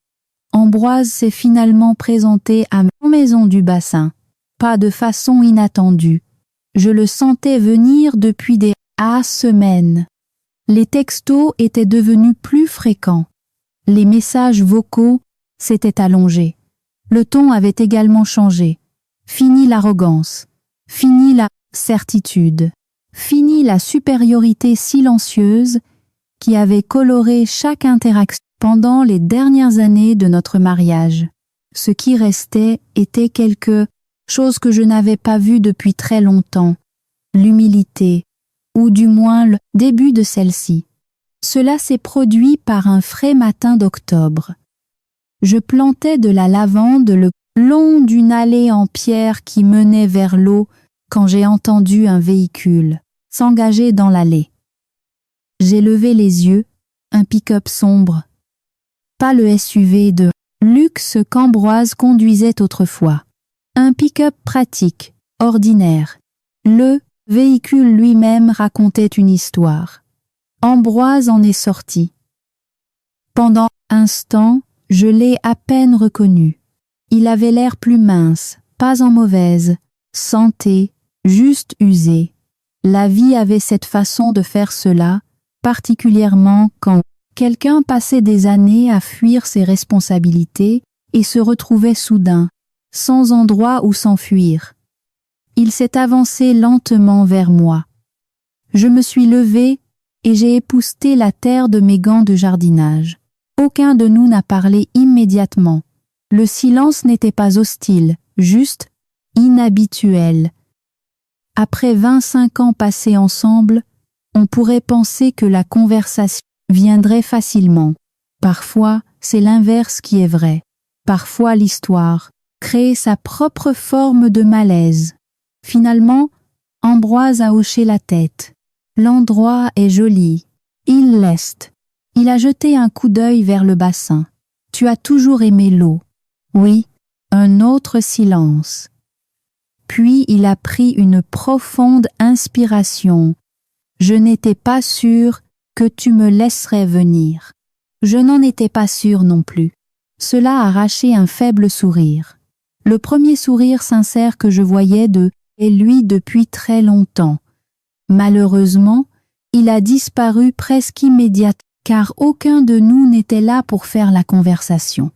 Ambroise s'est finalement présenté à ma maison du bassin. Pas de façon inattendue. Je le sentais venir depuis des semaines. Les textos étaient devenus plus fréquents. Les messages vocaux s'étaient allongés. Le ton avait également changé. Fini l'arrogance. Fini la certitude. Fini la supériorité silencieuse qui avait coloré chaque interaction pendant les dernières années de notre mariage. Ce qui restait était quelque chose que je n'avais pas vu depuis très longtemps, l'humilité, ou du moins le début de celle-ci. Cela s'est produit par un frais matin d'octobre. Je plantais de la lavande le long d'une allée en pierre qui menait vers l'eau quand j'ai entendu un véhicule s'engager dans l'allée. J'ai levé les yeux, un pick-up sombre. Pas le SUV de luxe qu'Ambroise conduisait autrefois. Un pick-up pratique, ordinaire. Le véhicule lui-même racontait une histoire. Ambroise en est sorti. Pendant un instant, je l'ai à peine reconnu. Il avait l'air plus mince, pas en mauvaise santé, juste usé. La vie avait cette façon de faire cela, particulièrement quand quelqu'un passait des années à fuir ses responsabilités et se retrouvait soudain, sans endroit où s'enfuir. Il s'est avancé lentement vers moi. Je me suis levée et j'ai épousseté la terre de mes gants de jardinage. Aucun de nous n'a parlé immédiatement. Le silence n'était pas hostile, juste inhabituel. Après 25 ans passés ensemble, on pourrait penser que la conversation viendrait facilement. Parfois, c'est l'inverse qui est vrai. Parfois, l'histoire crée sa propre forme de malaise. Finalement, Ambroise a hoché la tête. L'endroit est joli. Il l'est. Il a jeté un coup d'œil vers le bassin. Tu as toujours aimé l'eau. Oui, un autre silence. Puis il a pris une profonde inspiration. Je n'étais pas sûre que tu me laisserais venir. Je n'en étais pas sûre non plus. Cela a arraché un faible sourire. Le premier sourire sincère que je voyais de lui depuis très longtemps. Malheureusement, il a disparu presque immédiatement car aucun de nous n'était là pour faire la conversation.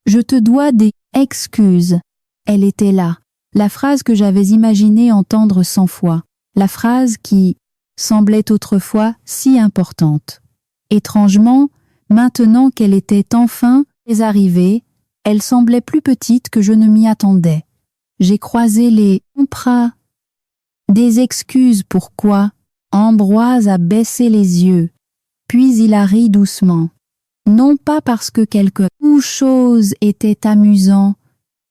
Je te dois des excuses. Elle était là, la phrase que j'avais imaginé entendre 100 fois, la phrase qui semblait autrefois si importante. Étrangement, maintenant qu'elle était enfin arrivée, elle semblait plus petite que je ne m'y attendais. J'ai croisé les bras. Des excuses pourquoi Ambroise a baissé les yeux, puis il a ri doucement. Non pas parce que quelque chose était amusant,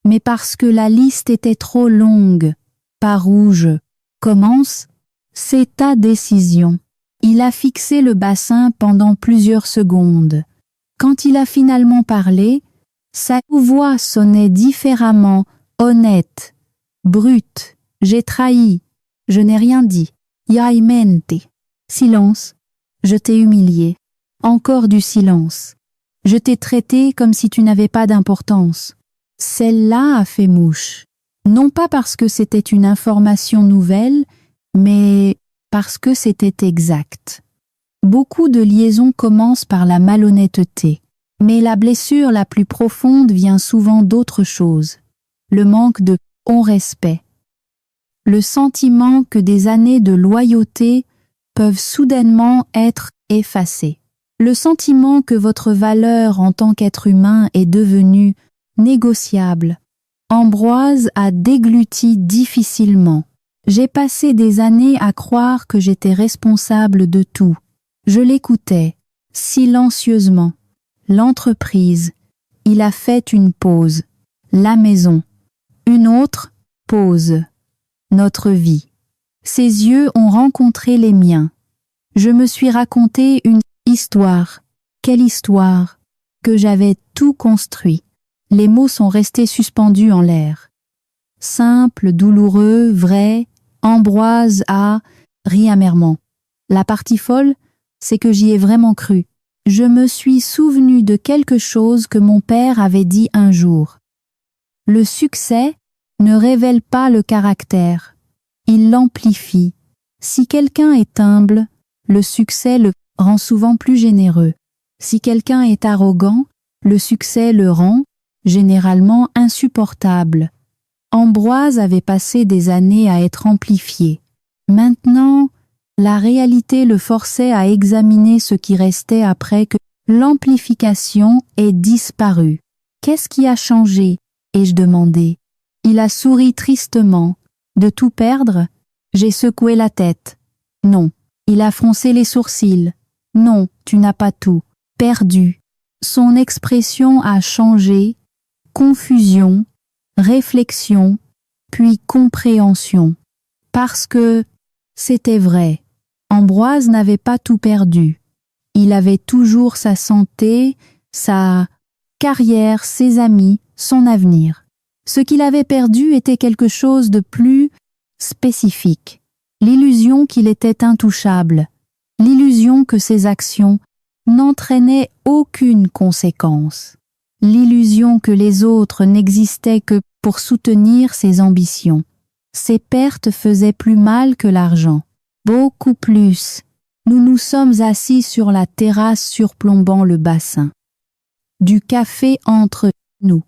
mais parce que la liste était trop longue. Par où je commence? C'est ta décision. Il a fixé le bassin pendant plusieurs secondes. Quand il a finalement parlé, sa voix sonnait différemment, honnête, brute. J'ai trahi. Je n'ai rien dit. Io mente. Silence. Je t'ai humilié. Encore du silence. Je t'ai traité comme si tu n'avais pas d'importance. Celle-là a fait mouche. Non pas parce que c'était une information nouvelle, mais parce que c'était exact. Beaucoup de liaisons commencent par la malhonnêteté, mais la blessure la plus profonde vient souvent d'autre chose. Le manque de respect. Le sentiment que des années de loyauté peuvent soudainement être effacées. Le sentiment que votre valeur en tant qu'être humain est devenue négociable. Ambroise a dégluti difficilement. J'ai passé des années à croire que j'étais responsable de tout. Je l'écoutais, silencieusement. L'entreprise. Il a fait une pause. La maison. Une autre pause. Notre vie. Ses yeux ont rencontré les miens. Je me suis raconté une histoire. Quelle histoire? Que j'avais tout construit. Les mots sont restés suspendus en l'air. Simple, douloureux, vrai, Ambroise a ri amèrement. La partie folle, c'est que j'y ai vraiment cru. Je me suis souvenu de quelque chose que mon père avait dit un jour. Le succès ne révèle pas le caractère, il l'amplifie. Si quelqu'un est humble, le succès le rend souvent plus généreux. Si quelqu'un est arrogant, le succès le rend généralement insupportable. Ambroise avait passé des années à être amplifié. Maintenant, La réalité le forçait à examiner ce qui restait après que l'amplification ait disparu. « Qu'est-ce qui a changé ?» ai-je demandé. Il a souri tristement. « De tout perdre ?» J'ai secoué la tête. « Non. » Il a froncé les sourcils. « Non, tu n'as pas tout. Perdu. » Son expression a changé. Confusion, réflexion, puis compréhension. Parce que c'était vrai. Ambroise n'avait pas tout perdu. Il avait toujours sa santé, sa carrière, ses amis, son avenir. Ce qu'il avait perdu était quelque chose de plus spécifique. L'illusion qu'il était intouchable, l'illusion que ses actions n'entraînaient aucune conséquence, l'illusion que les autres n'existaient que pour soutenir ses ambitions. Ses pertes faisaient plus mal que l'argent, beaucoup plus. Nous nous sommes assis sur la terrasse surplombant le bassin. Du café entre nous.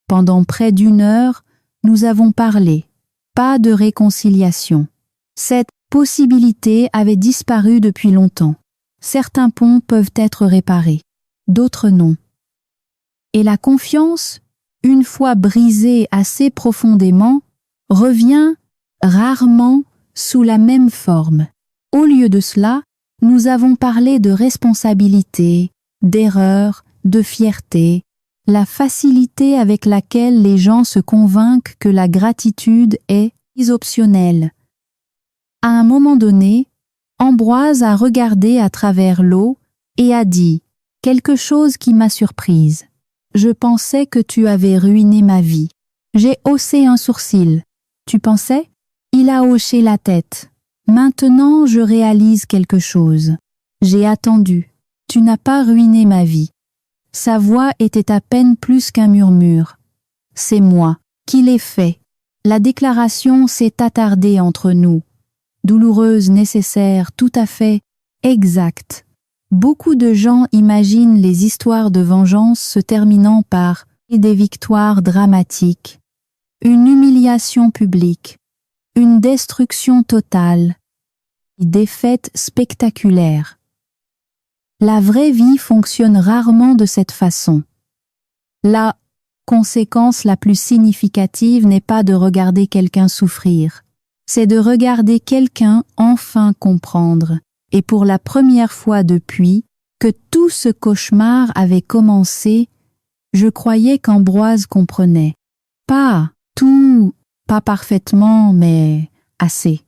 Pendant près d'1 heure, nous avons parlé. Pas de réconciliation. Cette possibilité avait disparu depuis longtemps. Certains ponts peuvent être réparés, d'autres non. Et la confiance, une fois brisée assez profondément, revient rarement sous la même forme. Au lieu de cela, nous avons parlé de responsabilité, d'erreur, de fierté, la facilité avec laquelle les gens se convainquent que la gratitude est optionnelle. À un moment donné, Ambroise a regardé à travers l'eau et a dit quelque chose qui m'a surprise. Je pensais que tu avais ruiné ma vie. J'ai haussé un sourcil. Tu pensais? Il a hoché la tête. Maintenant, je réalise quelque chose. J'ai attendu. Tu n'as pas ruiné ma vie. Sa voix était à peine plus qu'un murmure. C'est moi qui l'ai fait. La déclaration s'est attardée entre nous. Douloureuse, nécessaire, tout à fait exacte. Beaucoup de gens imaginent les histoires de vengeance se terminant par des victoires dramatiques, une humiliation publique, une destruction totale, une défaite spectaculaire. La vraie vie fonctionne rarement de cette façon. La conséquence la plus significative n'est pas de regarder quelqu'un souffrir, c'est de regarder quelqu'un enfin comprendre, et pour la première fois depuis que tout ce cauchemar avait commencé, je croyais qu'Ambroise comprenait. Pas tout, pas parfaitement, mais assez.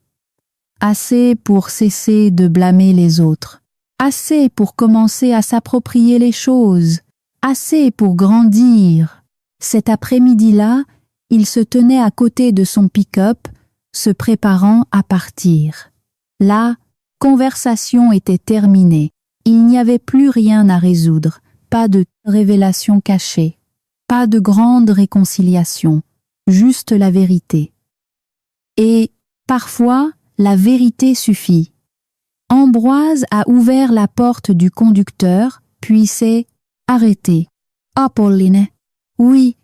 Assez pour cesser de blâmer les autres. Assez pour commencer à s'approprier les choses. Assez pour grandir. Cet après-midi-là, il se tenait à côté de son pick-up, se préparant à partir. La conversation était terminée. Il n'y avait plus rien à résoudre, pas de révélation cachée, pas de grande réconciliation, juste la vérité. Et, parfois, la vérité suffit. Ambroise a ouvert la porte du conducteur, puis s'est arrêté. « Apolline. » Oui,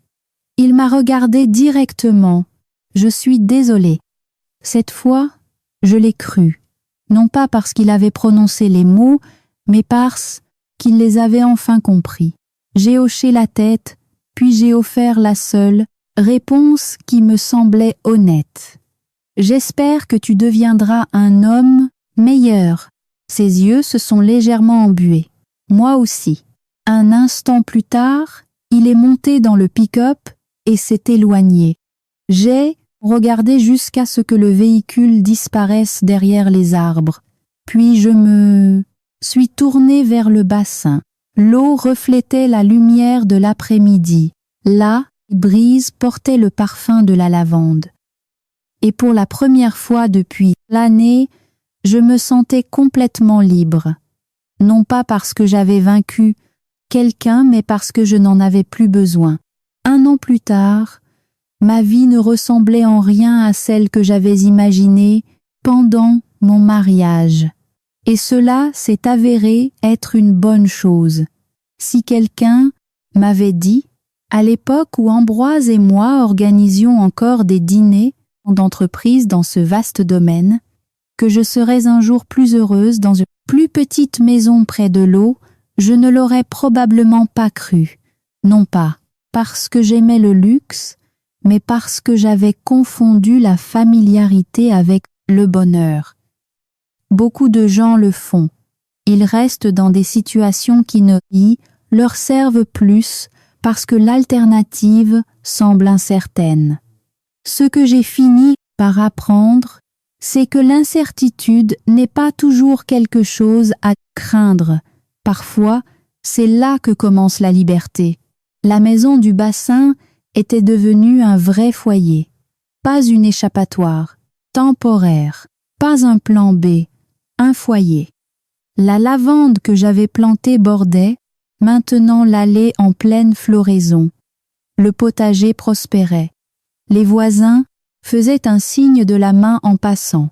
il m'a regardé directement. Je suis désolée. Cette fois, je l'ai cru. Non pas parce qu'il avait prononcé les mots, mais parce qu'il les avait enfin compris. J'ai hoché la tête, puis j'ai offert la seule réponse qui me semblait honnête. J'espère que tu deviendras un homme meilleur. Ses yeux se sont légèrement embués. Moi aussi. Un instant plus tard, il est monté dans le pick-up et s'est éloigné. J'ai regardé jusqu'à ce que le véhicule disparaisse derrière les arbres. Puis je me suis tournée vers le bassin. L'eau reflétait la lumière de l'après-midi. La brise portait le parfum de la lavande. Et pour la première fois depuis l'année, je me sentais complètement libre. Non pas parce que j'avais vaincu quelqu'un, mais parce que je n'en avais plus besoin. 1 an plus tard, ma vie ne ressemblait en rien à celle que j'avais imaginée pendant mon mariage. Et cela s'est avéré être une bonne chose. Si quelqu'un m'avait dit, à l'époque où Ambroise et moi organisions encore des dîners d'entreprise dans ce vaste domaine, que je serais un jour plus heureuse dans une plus petite maison près de l'eau, je ne l'aurais probablement pas cru. Non pas parce que j'aimais le luxe, mais parce que j'avais confondu la familiarité avec le bonheur. Beaucoup de gens le font. Ils restent dans des situations qui ne leur servent plus parce que l'alternative semble incertaine. Ce que j'ai fini par apprendre, c'est que l'incertitude n'est pas toujours quelque chose à craindre. Parfois, c'est là que commence la liberté. La maison du bassin était devenue un vrai foyer, pas une échappatoire, temporaire, pas un plan B, un foyer. La lavande que j'avais plantée bordait, maintenant l'allée en pleine floraison. Le potager prospérait. Les voisins faisaient un signe de la main en passant.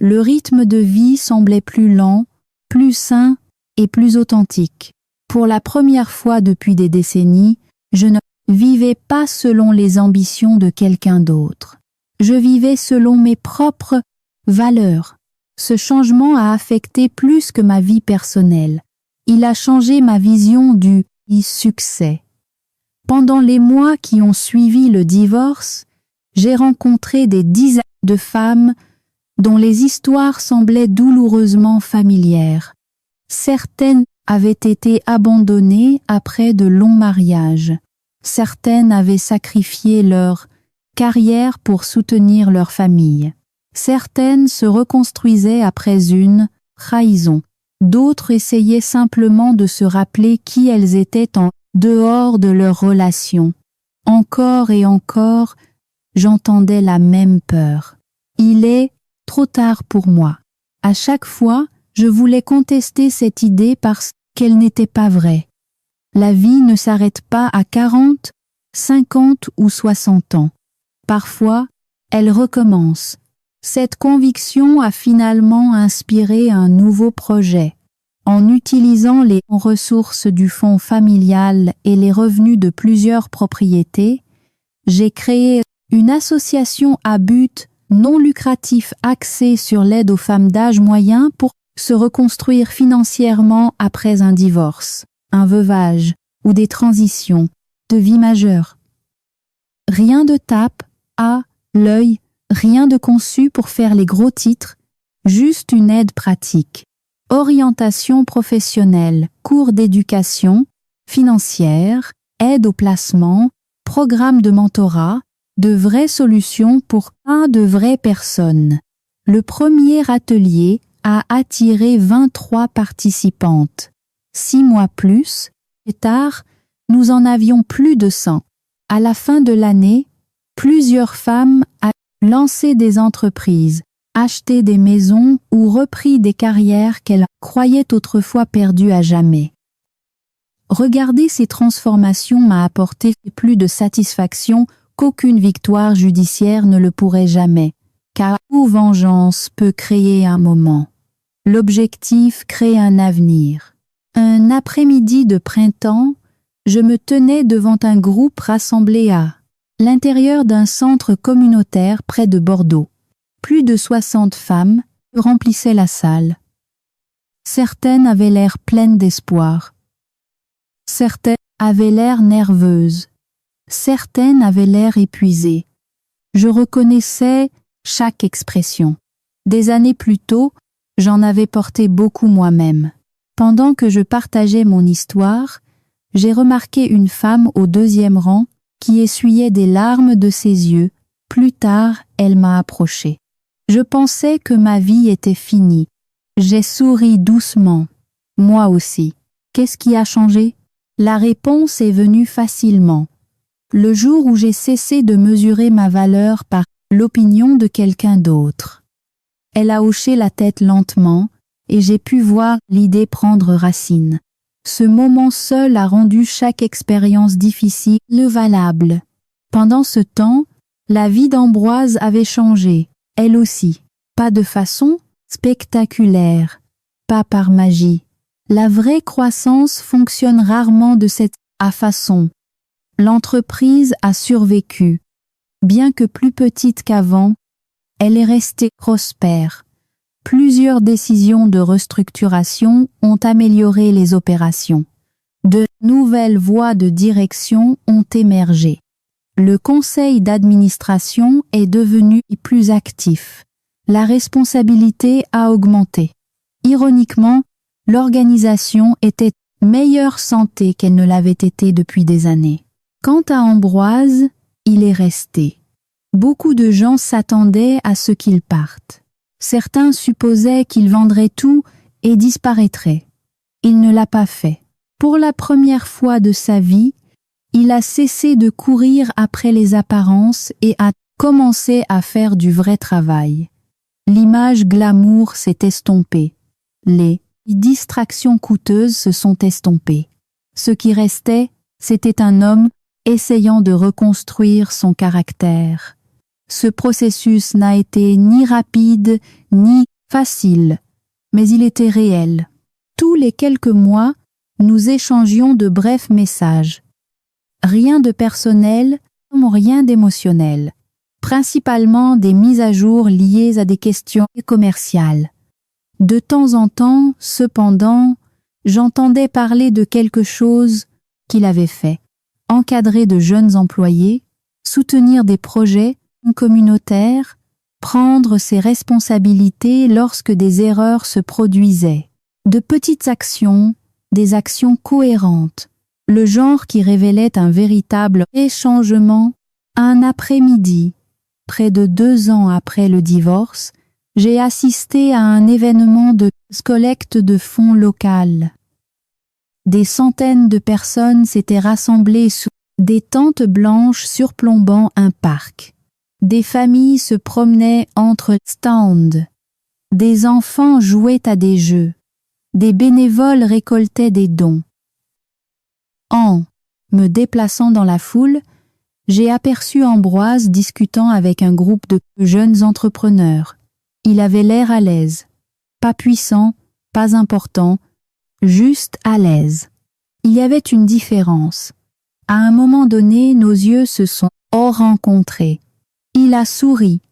Le rythme de vie semblait plus lent, plus sain et plus authentique. Pour la première fois depuis des décennies, je ne vivais pas selon les ambitions de quelqu'un d'autre. Je vivais selon mes propres valeurs. Ce changement a affecté plus que ma vie personnelle. Il a changé ma vision du succès. Pendant les mois qui ont suivi le divorce, j'ai rencontré des dizaines de femmes dont les histoires semblaient douloureusement familières. Certaines avaient été abandonnées après de longs mariages. Certaines avaient sacrifié leur carrière pour soutenir leur famille. Certaines se reconstruisaient après une trahison. D'autres essayaient simplement de se rappeler qui elles étaient en dehors de leur relation. Encore et encore, j'entendais la même peur. Il est trop tard pour moi. À chaque fois, je voulais contester cette idée parce qu'elle n'était pas vraie. La vie ne s'arrête pas à 40, 50 ou 60 ans. Parfois, elle recommence. Cette conviction a finalement inspiré un nouveau projet. En utilisant les ressources du fonds familial et les revenus de plusieurs propriétés, j'ai créé une association à but non lucratif axée sur l'aide aux femmes d'âge moyen pour se reconstruire financièrement après un divorce, un veuvage ou des transitions de vie majeures. Rien de tape à l'œil, rien de conçu pour faire les gros titres, juste une aide pratique. Orientation professionnelle, cours d'éducation, financière, aide au placement, programme de mentorat, de vraies solutions pour de vraies personnes. Le premier atelier a attiré 23 participantes. 6 mois plus tard, nous en avions plus de 100. À la fin de l'année, plusieurs femmes ont lancé des entreprises, acheté des maisons ou repris des carrières qu'elles croyaient autrefois perdues à jamais. Regarder ces transformations m'a apporté plus de satisfaction qu'aucune victoire judiciaire ne le pourrait jamais, car où vengeance peut créer un moment. L'objectif crée un avenir. Un après-midi de printemps, je me tenais devant un groupe rassemblé à l'intérieur d'un centre communautaire près de Bordeaux. Plus de 60 femmes remplissaient la salle. Certaines avaient l'air pleines d'espoir. Certaines avaient l'air nerveuses. Certaines avaient l'air épuisées. Je reconnaissais chaque expression. Des années plus tôt, j'en avais porté beaucoup moi-même. Pendant que je partageais mon histoire, j'ai remarqué une femme au 2e rang qui essuyait des larmes de ses yeux. Plus tard, elle m'a approché. Je pensais que ma vie était finie. J'ai souri doucement. Moi aussi. Qu'est-ce qui a changé? La réponse est venue facilement. Le jour où j'ai cessé de mesurer ma valeur par l'opinion de quelqu'un d'autre. Elle a hoché la tête lentement et j'ai pu voir l'idée prendre racine. Ce moment seul a rendu chaque expérience difficile valable. Pendant ce temps, la vie d'Ambroise avait changé, elle aussi. Pas de façon spectaculaire, pas par magie. La vraie croissance fonctionne rarement de cette façon. L'entreprise a survécu. Bien que plus petite qu'avant, elle est restée prospère. Plusieurs décisions de restructuration ont amélioré les opérations. De nouvelles voies de direction ont émergé. Le conseil d'administration est devenu plus actif. La responsabilité a augmenté. Ironiquement, l'organisation était en meilleure santé qu'elle ne l'avait été depuis des années. Quant à Ambroise, il est resté. Beaucoup de gens s'attendaient à ce qu'il parte. Certains supposaient qu'il vendrait tout et disparaîtrait. Il ne l'a pas fait. Pour la première fois de sa vie, il a cessé de courir après les apparences et a commencé à faire du vrai travail. L'image glamour s'est estompée. Les distractions coûteuses se sont estompées. Ce qui restait, c'était un homme essayant de reconstruire son caractère. Ce processus n'a été ni rapide ni facile, mais il était réel. Tous les quelques mois, nous échangions de brefs messages. Rien de personnel, rien d'émotionnel. Principalement des mises à jour liées à des questions commerciales. De temps en temps, cependant, j'entendais parler de quelque chose qu'il avait fait. Encadrer de jeunes employés, soutenir des projets communautaires, prendre ses responsabilités lorsque des erreurs se produisaient. De petites actions, des actions cohérentes, le genre qui révélait un véritable échangement. Un après-midi, près de 2 ans après le divorce, j'ai assisté à un événement de collecte de fonds local. Des centaines de personnes s'étaient rassemblées sous des tentes blanches surplombant un parc. Des familles se promenaient entre stands. Des enfants jouaient à des jeux. Des bénévoles récoltaient des dons. En me déplaçant dans la foule, j'ai aperçu Ambroise discutant avec un groupe de jeunes entrepreneurs. Il avait l'air à l'aise. Pas puissant, pas important, juste à l'aise. Il y avait une différence. À un moment donné, nos yeux se sont rencontrés. Il a souri.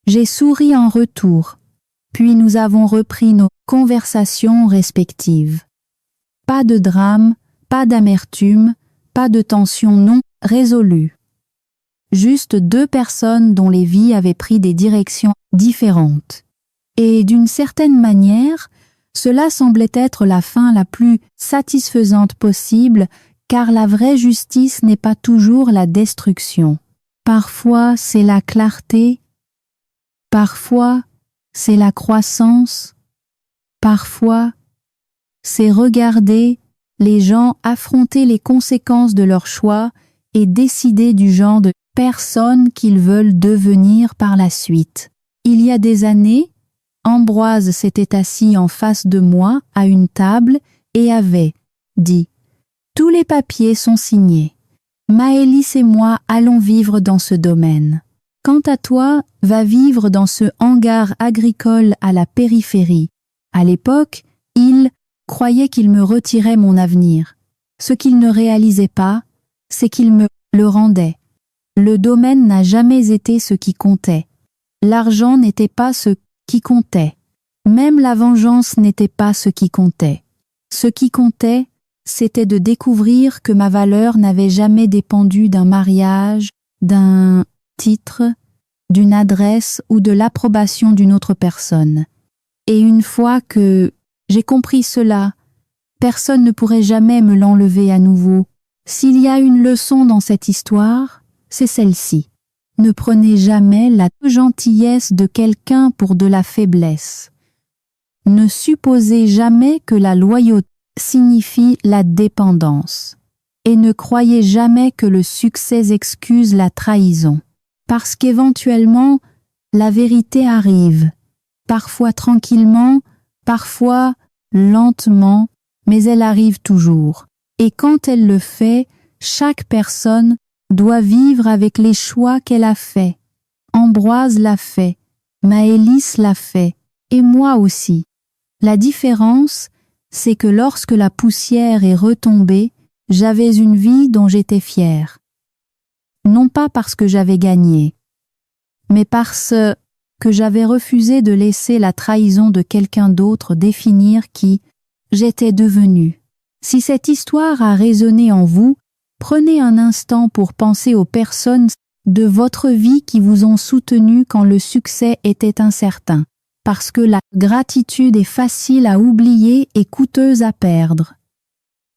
J'ai souri en retour. Puis nous avons repris nos conversations respectives. Pas de drame, pas d'amertume, pas de tension non résolue. Juste 2 personnes dont les vies avaient pris des directions différentes. Et d'une certaine manière, cela semblait être la fin la plus satisfaisante possible, car la vraie justice n'est pas toujours la destruction. Parfois, c'est la clarté, parfois, c'est la croissance, parfois, c'est regarder les gens affronter les conséquences de leurs choix et décider du genre de personne qu'ils veulent devenir par la suite. Il y a des années, Ambroise s'était assis en face de moi à une table et avait dit « Tous les papiers sont signés. Maëlys et moi allons vivre dans ce domaine. Quant à toi, va vivre dans ce hangar agricole à la périphérie. » À l'époque, il croyait qu'il me retirait mon avenir. Ce qu'il ne réalisait pas, c'est qu'il me le rendait. Le domaine n'a jamais été ce qui comptait. L'argent n'était pas ce qui comptait. Même la vengeance n'était pas ce qui comptait. Ce qui comptait, c'était de découvrir que ma valeur n'avait jamais dépendu d'un mariage, d'un titre, d'une adresse ou de l'approbation d'une autre personne. Et une fois que j'ai compris cela, personne ne pourrait jamais me l'enlever à nouveau. S'il y a une leçon dans cette histoire, c'est celle-ci. Ne prenez jamais la gentillesse de quelqu'un pour de la faiblesse. Ne supposez jamais que la loyauté signifie la dépendance. Et ne croyez jamais que le succès excuse la trahison. Parce qu'éventuellement, la vérité arrive. Parfois tranquillement, parfois lentement, mais elle arrive toujours. Et quand elle le fait, chaque personne doit vivre avec les choix qu'elle a faits. Ambroise l'a fait, Maëlys l'a fait, et moi aussi. La différence, c'est que lorsque la poussière est retombée, j'avais une vie dont j'étais fière. Non pas parce que j'avais gagné, mais parce que j'avais refusé de laisser la trahison de quelqu'un d'autre définir qui j'étais devenu. Si cette histoire a résonné en vous, prenez un instant pour penser aux personnes de votre vie qui vous ont soutenu quand le succès était incertain, parce que la gratitude est facile à oublier et coûteuse à perdre.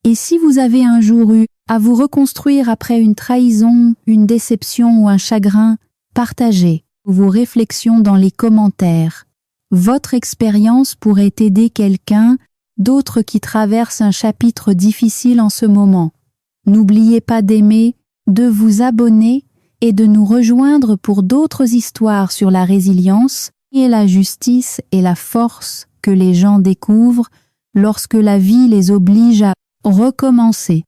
Et si vous avez un jour eu à vous reconstruire après une trahison, une déception ou un chagrin, partagez vos réflexions dans les commentaires. Votre expérience pourrait aider quelqu'un d'autre qui traverse un chapitre difficile en ce moment. N'oubliez pas d'aimer, de vous abonner et de nous rejoindre pour d'autres histoires sur la résilience et la justice et la force que les gens découvrent lorsque la vie les oblige à recommencer.